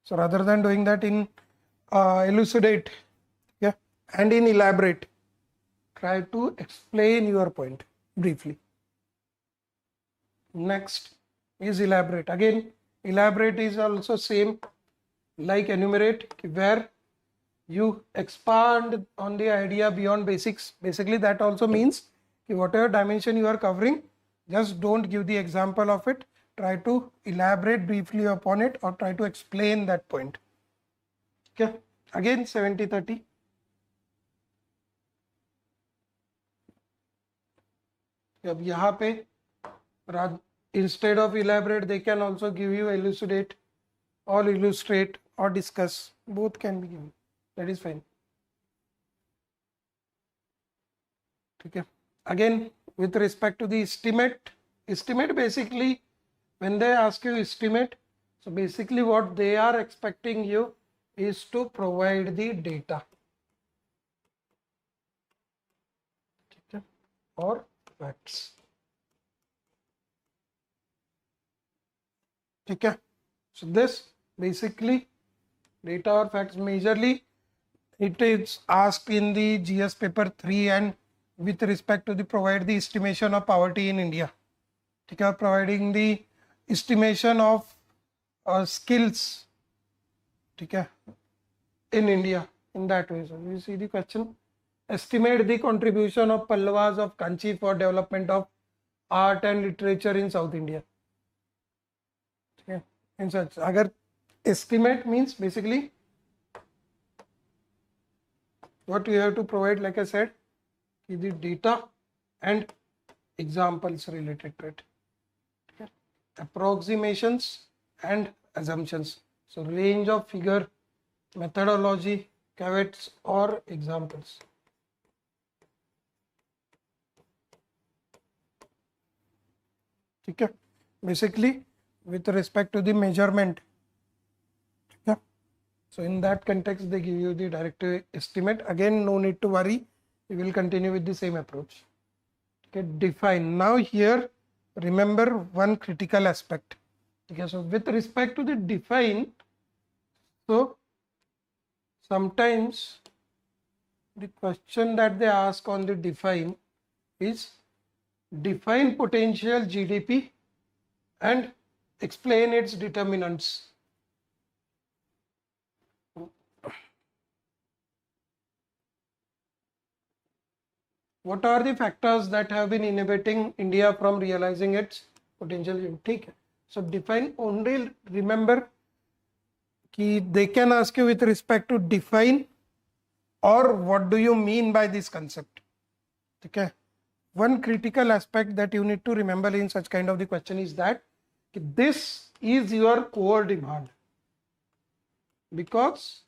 So rather than doing that in elucidate, yeah, and in elaborate, try to explain your point briefly. Next is elaborate. Again, elaborate is also same like enumerate, where you expand on the idea beyond basics. Basically that also means whatever dimension you are covering, just don't give the example of it, try to elaborate briefly upon it or try to explain that point. Okay, again 70-30. अब यहाँ पे instead of elaborate they can also give you elucidate or illustrate or discuss, both can be given, that is fine. Okay, again with respect to the estimate basically when they ask you estimate, so basically what they are expecting you is to provide the data, okay, or facts. Okay, so this basically data or facts, majorly it is asked in the GS paper 3 and with respect to the provide the estimation of poverty in India. Okay, providing the estimation of skills, okay, in India in that way. So you see the question, estimate the contribution of Pallavas of Kanchi for development of art and literature in South India. Okay, in such, agar estimate means basically what you have to provide, like I said, the data and examples related to it, okay, approximations and assumptions, so range of figure, methodology, caveats or examples. Okay, basically with respect to the measurement, okay, so in that context they give you the directive estimate. Again, no need to worry, we will continue with the same approach. Okay, define. Now here remember one critical aspect. Okay, so with respect to the define, so sometimes the question that they ask on the define is define potential GDP and explain its determinants. What are the factors that have been inhibiting India from realizing its potential? Okay, so define, only remember कि they can ask you with respect to define or what do you mean by this concept. Okay, one critical aspect that you need to remember in such kind of the question is that this is your core demand, because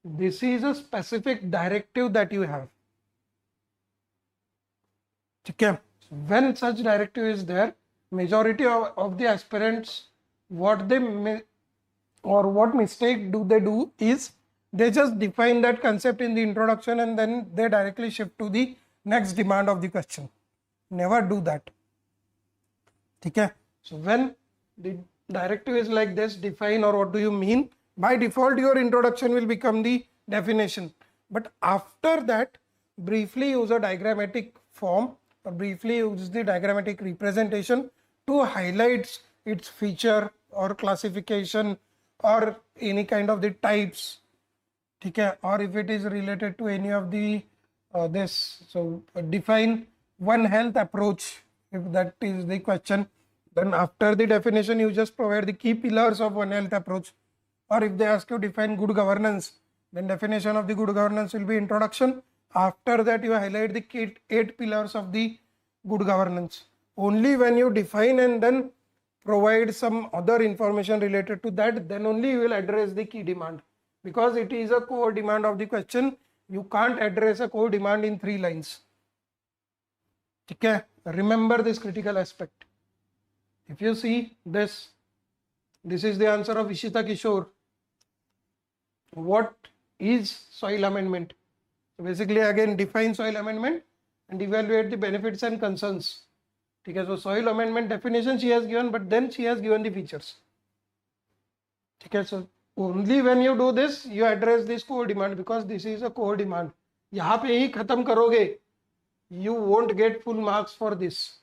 this is a specific directive that you have. Okay, when such directive is there, majority of the aspirants, what mistake do they do is they just define that concept in the introduction and then they directly shift to the next demand of the question. Never do that. Okay, so when the directive is like this, define or what do you mean, by default your introduction will become the definition, but after that briefly use a diagrammatic form or briefly use the diagrammatic representation to highlight its feature or classification or any kind of the types, okay, or if it is related to any of the this, so define One Health approach, if that is the question, then after the definition you just provide the key pillars of One Health approach, or if they ask you define good governance, then definition of the good governance will be introduction. After that you highlight the 8 pillars of the good governance. Only when you define and then provide some other information related to that, then only you will address the key demand, because it is a core demand of the question. You can't address a core demand in 3 lines. Okay, remember this critical aspect. If you see this is the answer of Ishita Kishore. What is soil amendment? So basically again define soil amendment and evaluate the benefits and concerns. Okay, so soil amendment definition she has given, but then she has given the features. Okay, so only when you do this you address this core demand, because this is a core demand. यहाँ पे ही खत्म करोगे, you won't get full marks for this.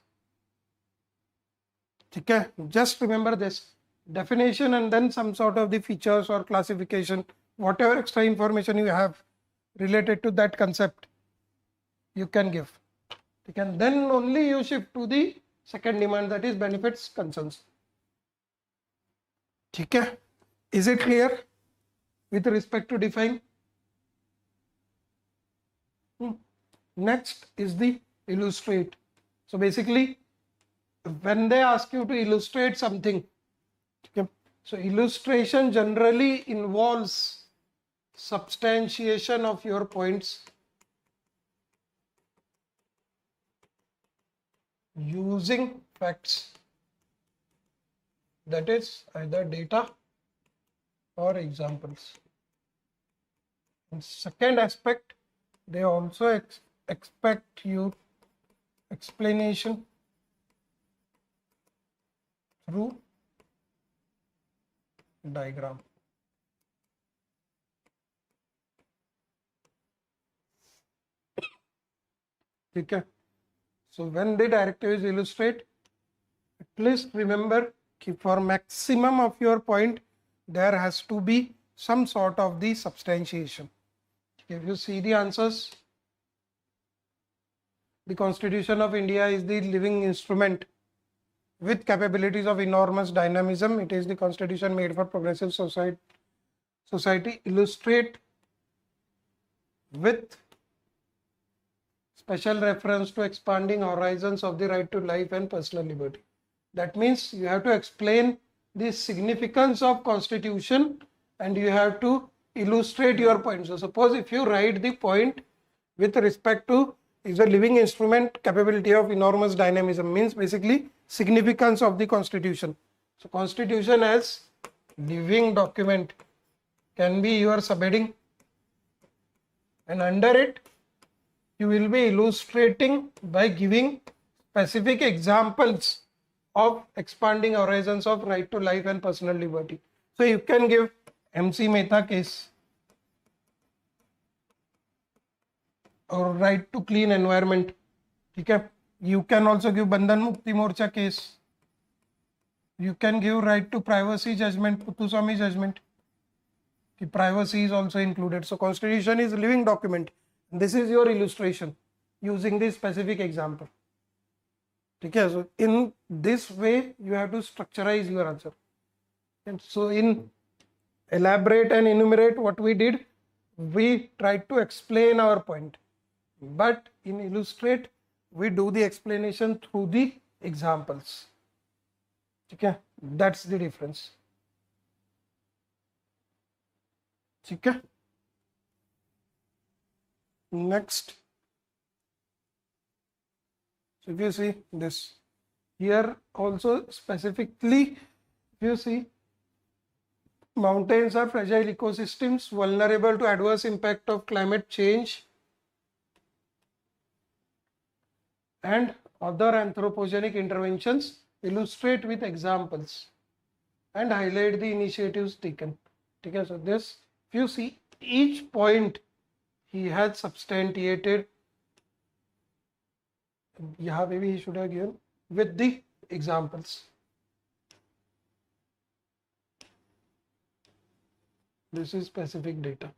Okay, just remember this definition and then some sort of the features or classification, whatever extra information you have related to that concept you can give. and then only you shift to the second demand, that is benefits concerns. Okay, is it clear with respect to define? Next is the illustrate. So basically when they ask you to illustrate something, okay, so illustration generally involves substantiation of your points using facts, that is either data or examples. And second aspect, they also expect you explanation through diagram. Okay, so when the directive is illustrate, at least remember for maximum of your point there has to be some sort of the substantiation. If you see the answers, the Constitution of India is the living instrument with capabilities of enormous dynamism. It is the constitution made for progressive society. Illustrate with special reference to expanding horizons of the right to life and personal liberty. That means you have to explain the significance of constitution and you have to illustrate your point. So suppose if you write the point with respect to is a living instrument, capability of enormous dynamism, means basically significance of the constitution. So constitution as living document can be your subheading, and under it you will be illustrating by giving specific examples of expanding horizons of right to life and personal liberty. So you can give MC Mehta case or right to clean environment. Okay, you can also give Bandhan Mukti Morcha case. You can give right to privacy judgment, Puttuswamy judgment. The privacy is also included. So constitution is a living document. This is your illustration using this specific example. Okay, so in this way you have to structurize your answer. And so in elaborate and enumerate, what we did, we tried to explain our point. But in illustrate, we do the explanation through the examples. Okay, that's the difference. Okay. Next, so if you see this here also specifically, if you see mountains are fragile ecosystems vulnerable to adverse impact of climate change and other anthropogenic interventions, illustrate with examples and highlight the initiatives taken. Okay, so this, if you see each point he has substantiated, yeah, maybe he should have given with the examples. This is specific data.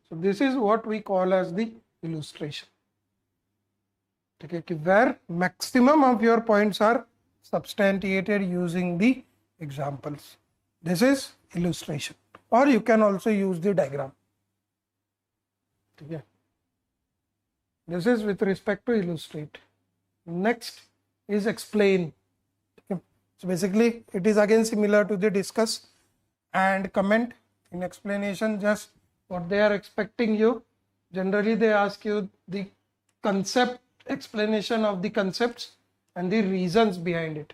So this is what we call as the illustration. Okay, where maximum of your points are substantiated using the examples. This is illustration, or you can also use the diagram. Okay. This is with respect to illustrate. Next is explain. Okay. So basically it is again similar to the discuss and comment. In explanation, just what they are expecting you. Generally they ask you the concept, explanation of the concepts and the reasons behind it.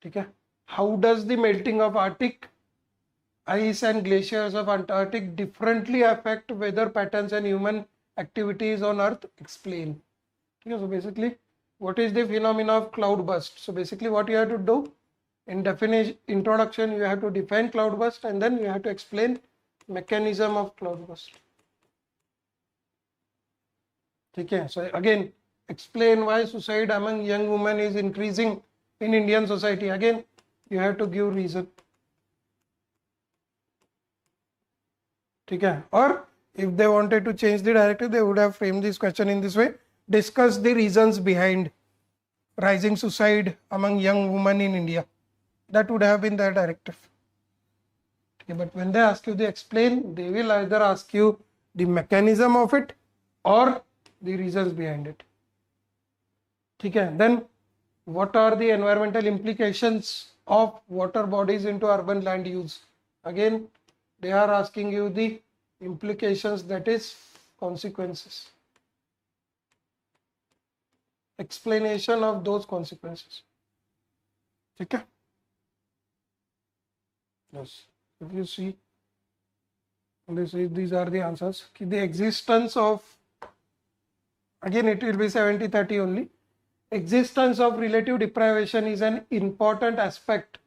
Okay. How does the melting of Arctic ice and glaciers of Antarctic differently affect weather patterns and human activities on Earth? Explain. Okay, so basically, what is the phenomena of cloud burst? So basically what you have to do in definition, introduction, you have to define cloud burst and then you have to explain mechanism of cloud burst. Okay, so again, explain why suicide among young women is increasing in Indian society. Again, you have to give reason. Okay, or if they wanted to change the directive, they would have framed this question in this way. discuss the reasons behind rising suicide among young women in India. That would have been their directive. Okay, but when they ask you to explain, they will either ask you the mechanism of it or the reasons behind it. Okay, then what are the environmental implications of water bodies into urban land use? Again, they are asking you the implications, that is consequences. Explanation of those consequences. Okay. Yes. If you see, these are the answers. The existence of, again it will be 70-30 only. Existence of relative deprivation is an important aspect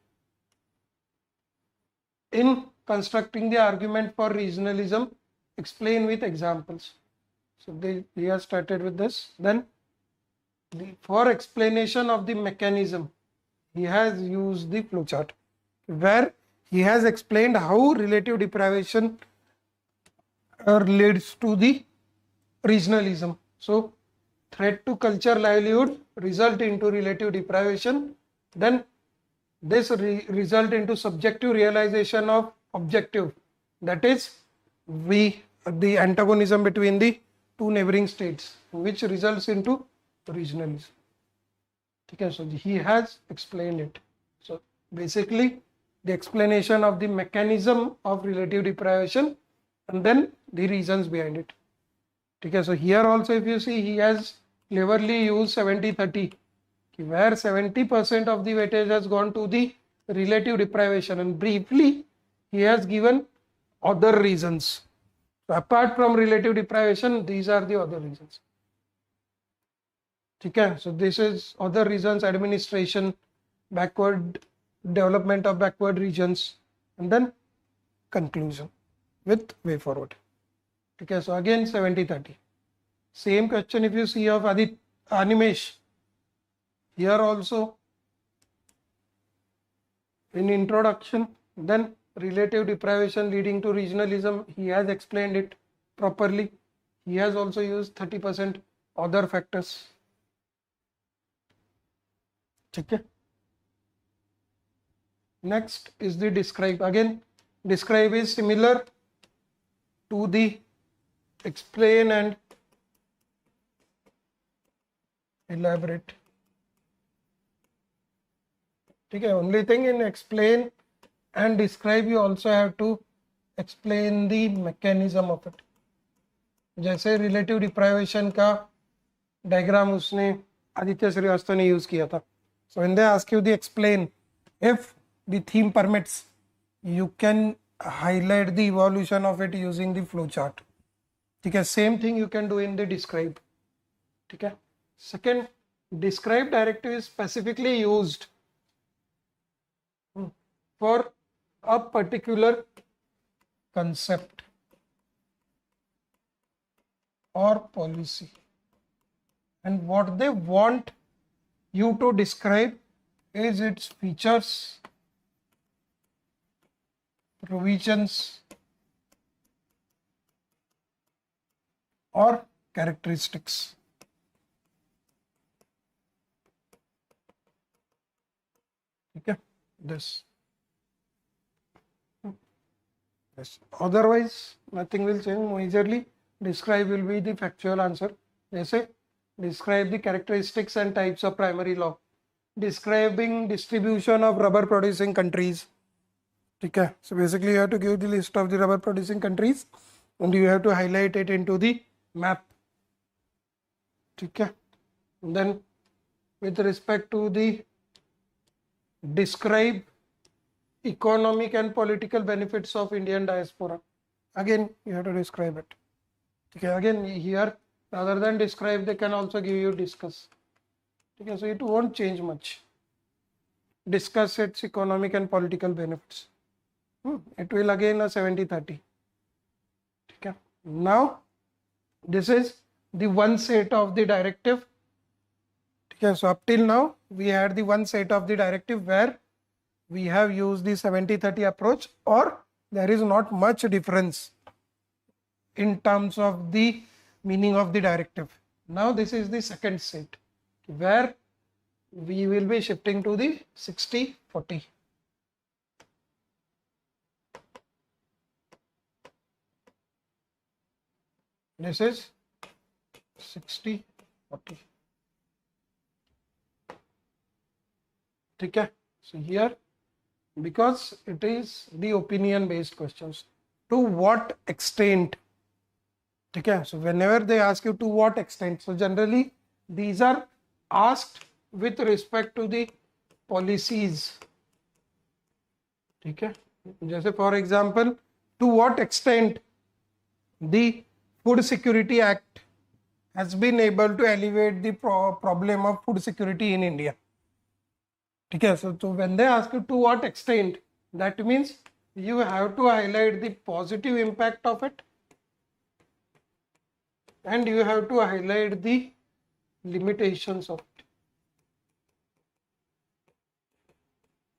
in constructing the argument for regionalism. Explain with examples. So we have started with this. Then for explanation of the mechanism, he has used the flowchart where he has explained how relative deprivation leads to the regionalism. So threat to culture livelihood result into relative deprivation, then this result into subjective realization of objective, that is the antagonism between the two neighboring states, which results into regionalism. Okay, so he has explained it. So basically the explanation of the mechanism of relative deprivation and then the reasons behind it. Okay, so here also if you see, he has cleverly used 70-30, where 70% of the weightage has gone to the relative deprivation, and briefly he has given other reasons. So apart from relative deprivation, these are the other reasons. Okay, so this is other reasons: administration, backward development of backward regions, and then conclusion with way forward. Okay, so again 70-30. Same question if you see of Animesh. Here also in introduction, then relative deprivation leading to regionalism, he has explained it properly. He has also used 30% other factors. Okay. Next is the describe. Again, describe is similar to the explain and elaborate. Okay, only thing in explain and describe you also have to explain the mechanism of it. जैसे relative deprivation का diagram उसने आदित्य श्रीवास्तव ने use किया था. So when they ask you the explain, if the theme permits, you can highlight the evolution of it using the flow chart. Okay, same thing you can do in the describe. Okay. Second, describe directive is specifically used for a particular concept or policy, and what they want you to describe is its features, provisions, or characteristics. Okay, this. Yes. Otherwise, nothing will change. Majorly, describe will be the factual answer. They say describe the characteristics and types of primary law. Describing distribution of rubber producing countries. Okay. So basically, you have to give the list of the rubber producing countries, and you have to highlight it into the map. Okay. And then, with respect to the describe economic and political benefits of Indian diaspora, again you have to describe it. Okay, again here rather than describe, they can also give you discuss. Okay, so it won't change much. Discuss its economic and political benefits. It will again a 70-30. Okay. Now this is the one set of the directive. Okay, so up till now we had the one set of the directive where we have used the 70-30 approach, or there is not much difference in terms of the meaning of the directive. Now this is the second set where we will be shifting to the 60-40. This is 60-40. Okay, so here, because it is the opinion based questions, to what extent? Okay, so whenever they ask you to what extent, so generally these are asked with respect to the policies. Okay, जैसे for example, to what extent the Food Security Act has been able to alleviate the problem of food security in India. Okay, so when they ask you to what extent, that means you have to highlight the positive impact of it and you have to highlight the limitations of it.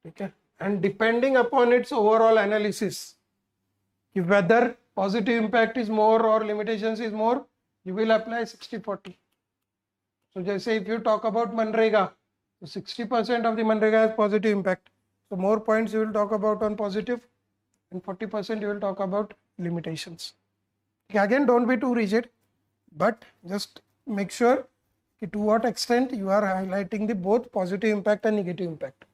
Okay, and depending upon its overall analysis, if whether positive impact is more or limitations is more, you will apply 60-40. So just say if you talk about Manrega, so 60% of the Manrega has positive impact. So more points you will talk about on positive and 40% you will talk about limitations. Okay, again, don't be too rigid, but just make sure to what extent you are highlighting the both positive impact and negative impact.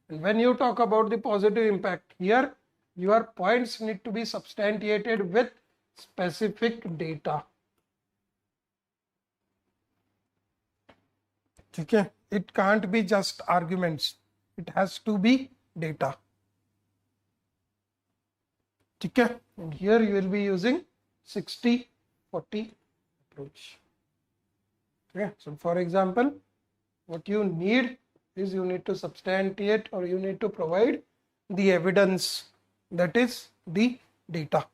And when you talk about the positive impact, here your points need to be substantiated with specific data. Okay, it can't be just arguments, it has to be data. Okay, and here you will be using 60-40 approach. Okay, so for example, what you need is you need to substantiate or you need to provide the evidence, that is the data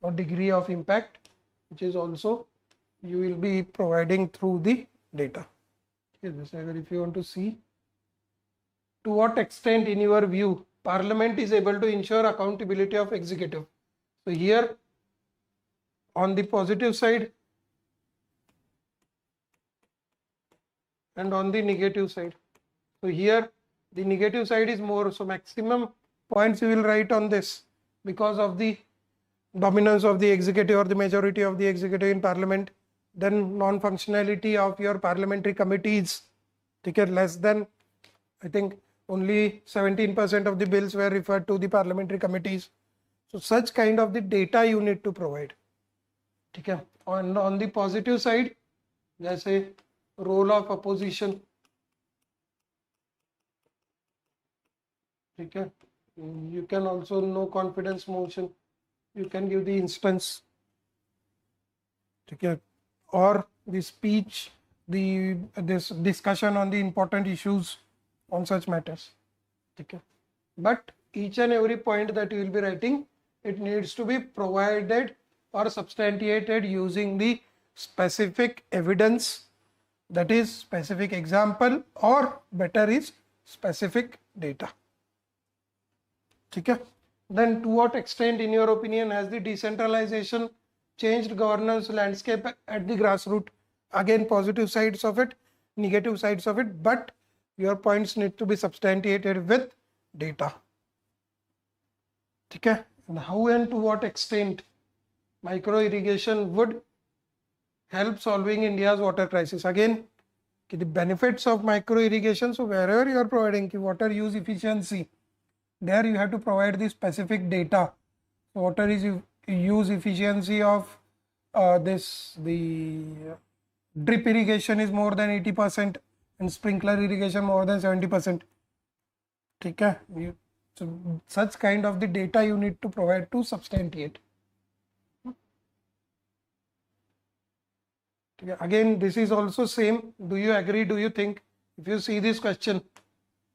or degree of impact, which is also you will be providing through the data. Okay, if you want to see to what extent in your view Parliament is able to ensure accountability of executive. So here on the positive side and on the negative side. So here the negative side is more, so maximum points you will write on this because of the dominance of the executive or the majority of the executive in Parliament. Then non-functionality of your parliamentary committees, okay, less than, I think only 17% of the bills were referred to the parliamentary committees. So such kind of the data you need to provide. Okay. On the positive side, let's say role of opposition. Okay. You can also no confidence motion. You can give the instance. Okay. Or the speech, this discussion on the important issues on such matters. Okay. But each and every point that you will be writing, it needs to be provided or substantiated using the specific evidence, that is specific example, or better is specific data. Okay. Then to what extent in your opinion has the decentralization changed governance landscape at the grassroots? Again, positive sides of it, negative sides of it, but your points need to be substantiated with data. Okay. And how and to what extent micro irrigation would help solving India's water crisis? Again, the benefits of micro irrigation. So wherever you are providing water use efficiency, there you have to provide the specific data. So water is use efficiency of the drip irrigation is more than 80% and sprinkler irrigation more than 70%. Okay. So such kind of the data you need to provide to substantiate. Okay. Again, this is also same. Do you agree? Do you think? If you see this question,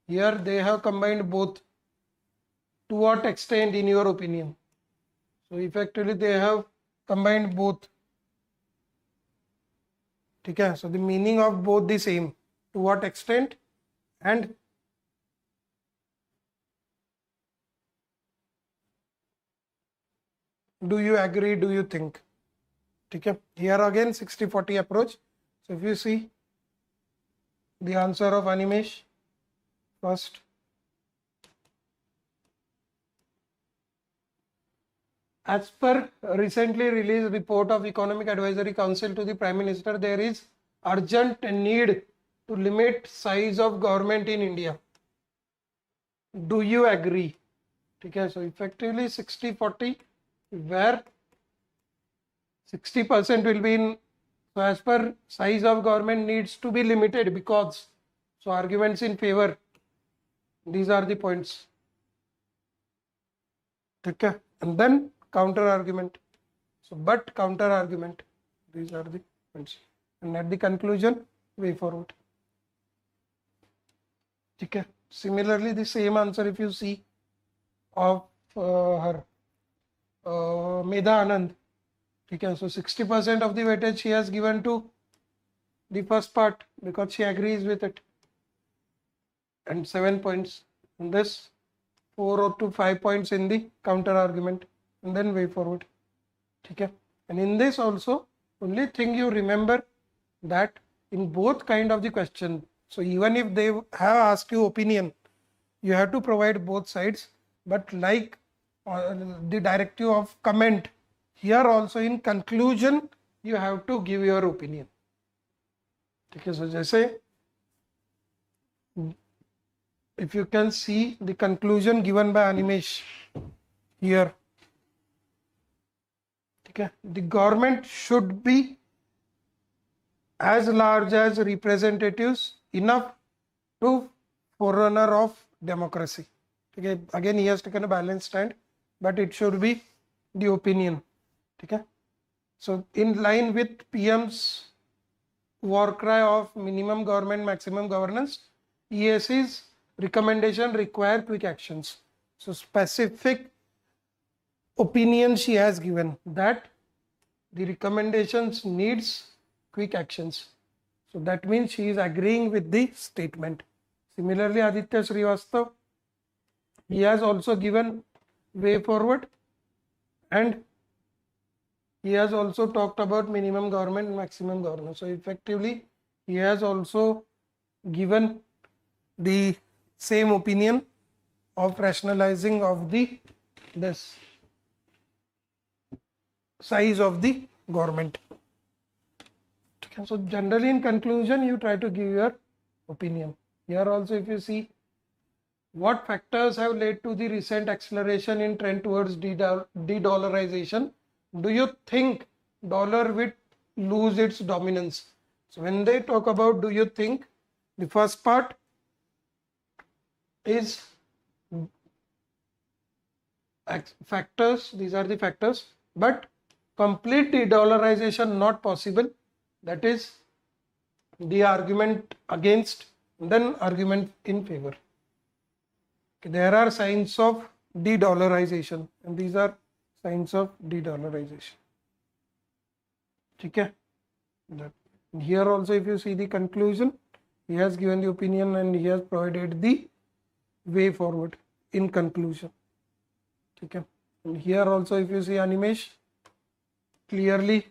here they have combined both. To what extent in your opinion? So effectively they have combined both. Okay. So the meaning of both the same. To what extent and do you agree? Do you think? Okay. Here again 60-40 approach. So if you see the answer of Animesh first, as per recently released report of Economic Advisory Council to the Prime Minister, there is urgent need to limit size of government in India. Do you agree? Okay, so effectively 60-40, where 60% will be in, so as per size of government needs to be limited because, so arguments in favor, these are the points. Okay, and then counter argument. So, but counter argument, these are the points. And at the conclusion, way forward. Okay. Similarly, the same answer if you see of her Medha Anand. Okay. So 60% of the weightage she has given to the first part because she agrees with it, and 7 points in this, 4 to 5 points in the counter argument, and then way forward. Okay. And in this also, only thing you remember that in both kind of the question, so even if they have asked you opinion, you have to provide both sides, but like the directive of comment, here also in conclusion you have to give your opinion. Okay, so जैसे if you can see the conclusion given by Animesh here, okay, the government should be as large as representatives, enough to forerunner of democracy. Okay, again he has taken a balanced stand, but it should be the opinion. Okay, so in line with PM's war cry of minimum government, maximum governance, ESC's recommendation require quick actions. So specific opinion she has given that the recommendations needs quick actions. So that means she is agreeing with the statement. Similarly, Aditya Srivastav, he has also given way forward, and he has also talked about minimum government and maximum governance. So effectively, he has also given the same opinion of rationalizing of the this size of the government. Okay, so generally in conclusion, you try to give your opinion. Here also if you see, what factors have led to the recent acceleration in trend towards de-dollarization? Do you think dollar will lose its dominance? So when they talk about do you think, the first part is factors, these are the factors, but complete de-dollarization not possible. That is the argument against, then argument in favor. Okay, there are signs of de-dollarization, and these are signs of de-dollarization. Okay. Here also if you see the conclusion, he has given the opinion and he has provided the way forward in conclusion. Okay. And here also if you see Animesh, clearly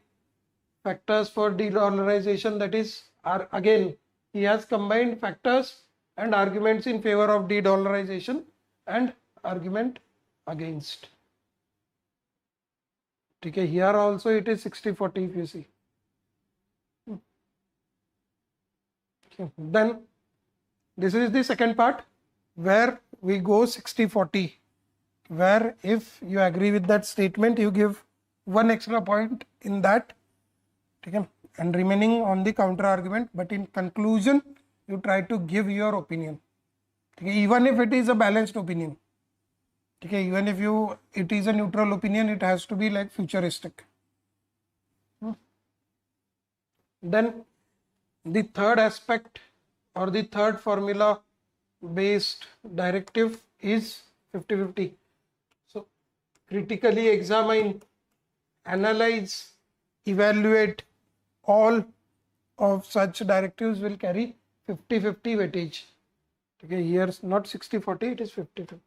factors for de-dollarization, that is, are again he has combined factors and arguments in favor of de-dollarization and argument against. Okay, here also it is 60-40 if you see. Okay. Then this is the second part where we go 60-40, where if you agree with that statement, you give one extra point in that. Okay, and remaining on the counter argument, but in conclusion you try to give your opinion. Okay, even if it is a balanced opinion. Okay, even if it is a neutral opinion, it has to be like futuristic. Then the third aspect or the third formula based directive is 50-50. So critically examine, analyze, evaluate all of such directives will carry 50-50 weightage. Okay, here not 60-40, it is 50-50.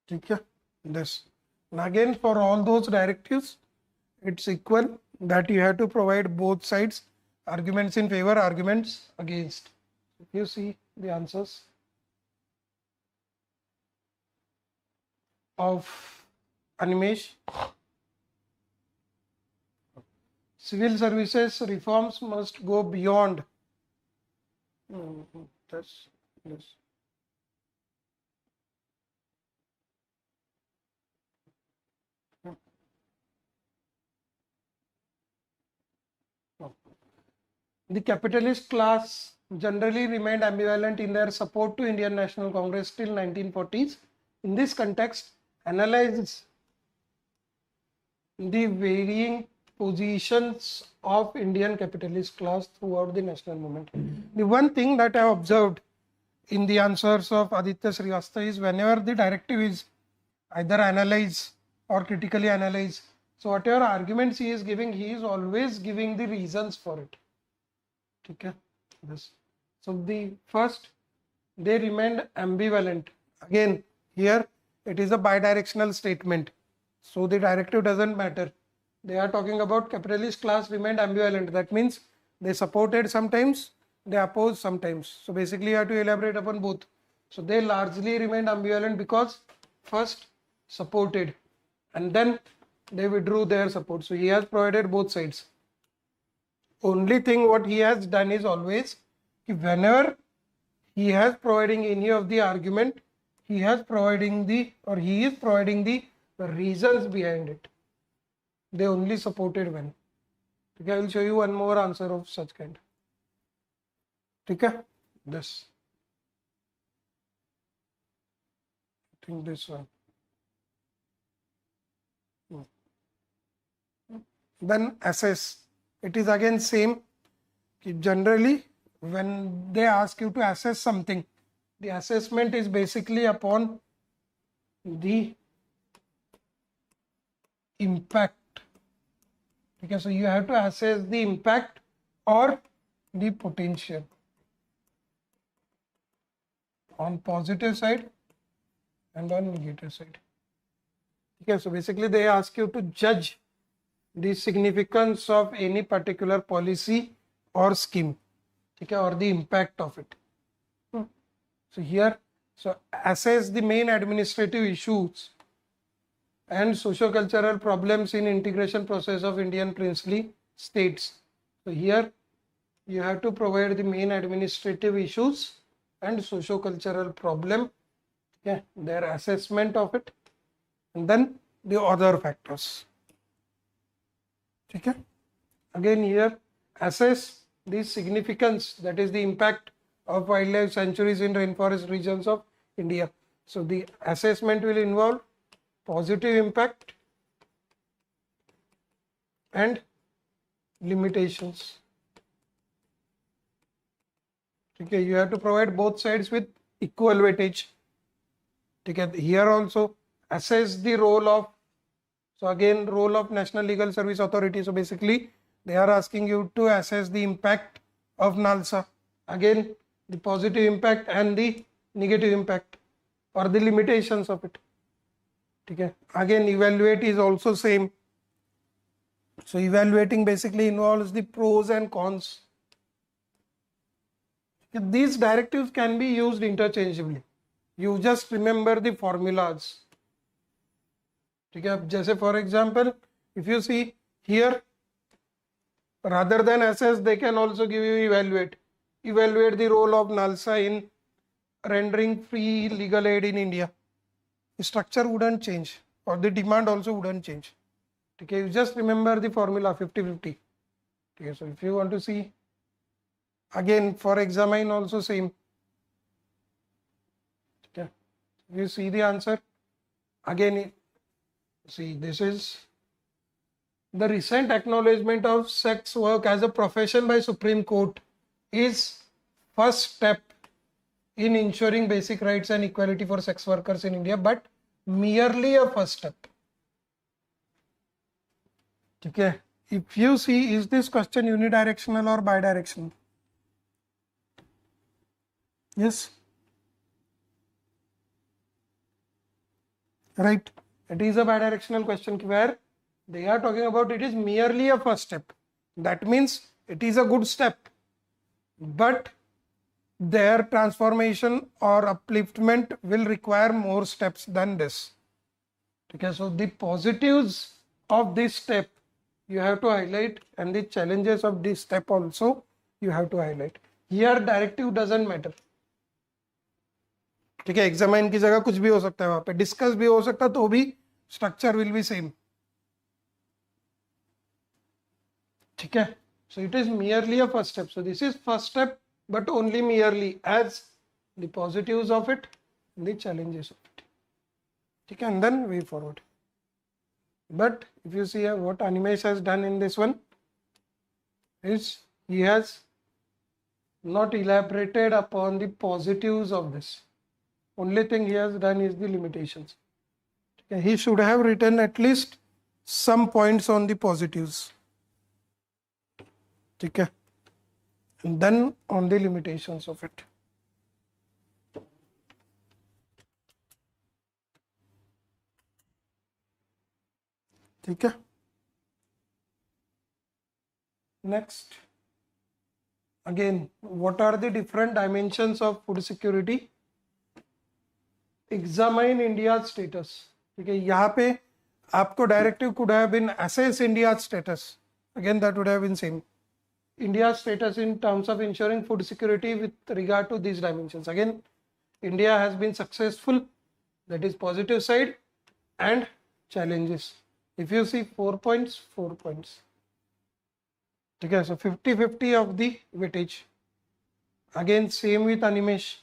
Okay. this. And again, for all those directives, it's equal that you have to provide both sides, arguments in favor, arguments against. If you see the answers of Animesh, civil services reforms must go beyond this. The capitalist class generally remained ambivalent in their support to Indian National Congress till 1940s. In this context, analyze the varying positions of Indian capitalist class throughout the national movement. The one thing that I have observed in the answers of Aditya Srivastava is whenever the directive is either analyze or critically analyze, so whatever arguments he is giving, he is always giving the reasons for it. Okay. This. So the first, they remained ambivalent. Again, here it is a bidirectional statement. So the directive doesn't matter. They are talking about capitalist class remained ambivalent. That means they supported sometimes, they opposed sometimes. So basically you have to elaborate upon both. So they largely remained ambivalent because first supported and then they withdrew their support. So he has provided both sides. Only thing what he has done is always, whenever he has providing any of the argument, he is providing the reasons behind it. They only supported when. Okay, I will show you one more answer of such kind. Okay, this. I think this one. Then assess. It is again same. Generally, when they ask you to assess something, the assessment is basically upon the impact. Okay, so you have to assess the impact or the potential on positive side and on negative side. Okay, so basically they ask you to judge the significance of any particular policy or scheme, okay, or the impact of it. So here, so assess the main administrative issues and socio-cultural problems in integration process of Indian princely states. So here you have to provide the main administrative issues and socio-cultural problem, okay, their assessment of it, and then the other factors. Okay. Again here, assess the significance, that is the impact of wildlife sanctuaries in rainforest regions of India. So the assessment will involve positive impact and limitations. Okay, you have to provide both sides with equal weightage. Okay, here also assess the role of, so again role of National Legal Service Authority. So basically they are asking you to assess the impact of NALSA. Again the positive impact and the negative impact or the limitations of it. Okay. Again evaluate is also same. So evaluating basically involves the pros and cons. These directives can be used interchangeably. You just remember the formulas. Okay. Just for example, if you see here, rather than assess, they can also give you evaluate. Evaluate the role of NALSA in rendering free legal aid in India. The structure wouldn't change or the demand also wouldn't change. Okay, you just remember the formula 50-50. Okay, so if you want to see, again for examine also same. Okay, you see the answer. Again, see this is the recent acknowledgement of sex work as a profession by Supreme Court is first step in ensuring basic rights and equality for sex workers in India, but merely a first step. Okay, if you see, is this question unidirectional or bidirectional? Yes, right. It is a bidirectional question where they are talking about it is merely a first step. That means it is a good step, but their transformation or upliftment will require more steps than this. Okay, so the positives of this step you have to highlight, and the challenges of this step also you have to highlight. Here directive doesn't matter. ठीक है, examine की जगह कुछ भी हो सकता है, वहां पे डिस्कस भी हो सकता है, तो भी स्ट्रक्चर विल बी सेम. ठीक है, so it is merely a first step. So this is first step, but only merely as the positives of it and the challenges of it. ठीक है, and then way forward. But if you see what Animesh has done in this one is he has not elaborated upon the positives of this. Only thing he has done is the limitations. Okay, he should have written at least some points on the positives. ठीक है, and then on the limitations of it. ठीक है, next, again, what are the different dimensions of food security? Examine India's status. ठीक है, यहाँ पे आपको directive could have been assess India's status. Again, that would have been same. India's status in terms of ensuring food security with regard to these dimensions. Again, India has been successful, that is positive side, and challenges. If you see 4 points, 4 points. Okay, so 50-50 of the weightage. Again, same with Animesh.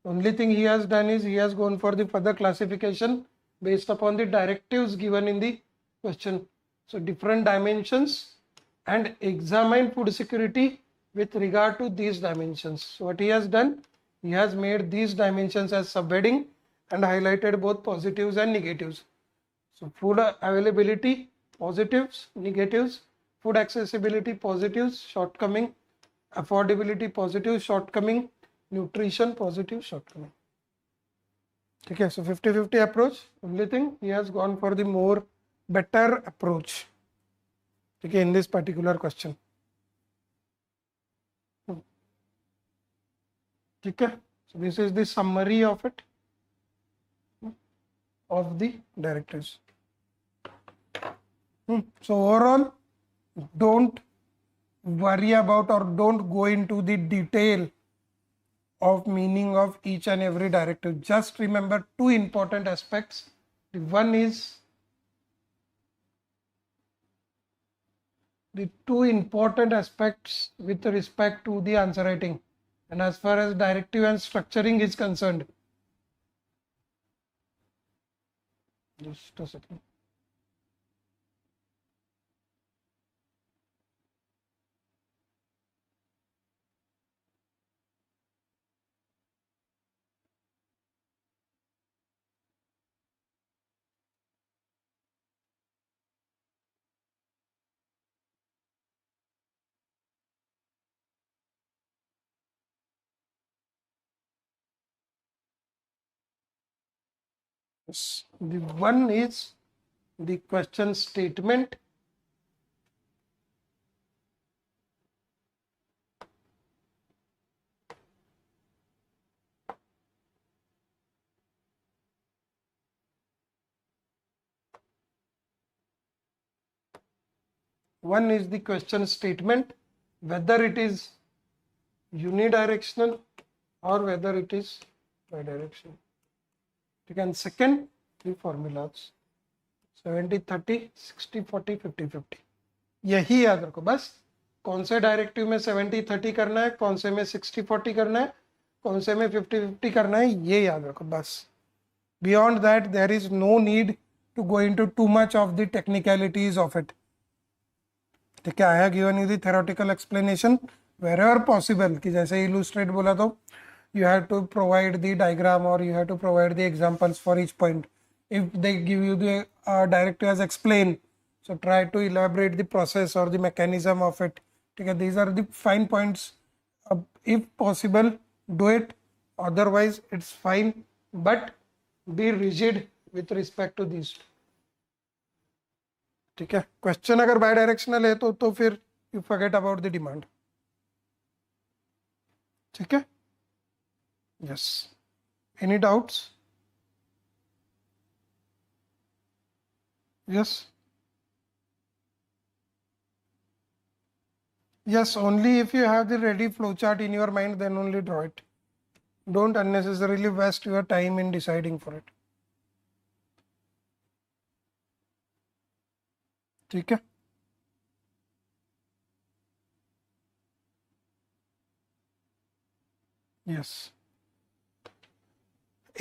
Only thing he has done is he has gone for the further classification based upon the directives given in the question. So different dimensions, and examine food security with regard to these dimensions. So what he has done, he has made these dimensions as subheading and highlighted both positives and negatives. So food availability, positives, negatives; food accessibility, positives, shortcoming; affordability, positive, shortcoming; nutrition, positive, shortcoming. Okay, so 50-50 approach. Only thing he has gone for the more better approach. Okay, in this particular question. Okay, so this is the summary of it, of the directives. So overall, don't worry about or don't go into the detail of meaning of each and every directive. Just remember two important aspects. The one is the two important aspects with respect to the answer writing, and as far as directive and structuring is concerned. Just a second. Yes. The one is the question statement. One is the question statement, whether it is unidirectional or whether it is bidirectional. And second, the formulas 70-30, 60-40, 50-50. यही याद रखो बस. कौन से directive में 70-30 करना है, कौन से में 60-40 करना है, कौन से में 50-50 करना है, ये याद रखो बस. Beyond that, there is no need to go into too much of the technicalities of it. ठीक है, I have given you the theoretical explanation wherever possible. कि जैसे illustrate बोला तो you have to provide the diagram or you have to provide the examples for each point. If they give you the directive as explain, so try to elaborate the process or the mechanism of it. Okay, these are the fine points. If possible, do it. Otherwise, it's fine. But be rigid with respect to these. ठीक है, question अगर bye directional है तो फिर you forget about the demand. ठीक है, yes, any doubts? Yes, yes, only if you have the ready flowchart in your mind, then only draw it. Don't unnecessarily waste your time in deciding for it. ठीक है, yes,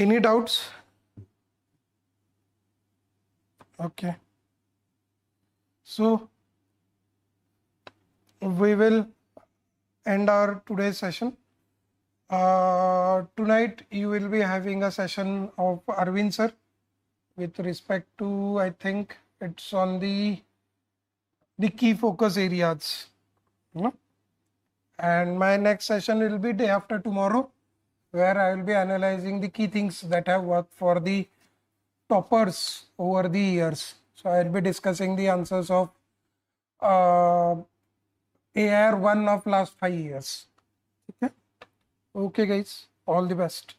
any doubts? Okay, so we will end our today's session. Tonight you will be having a session of Arvind sir with respect to, I think it's on the key focus areas. And my next session will be day after tomorrow, where I will be analyzing the key things that have worked for the toppers over the years. So I will be discussing the answers of AR 1 of last 5 years. Okay, guys, all the best.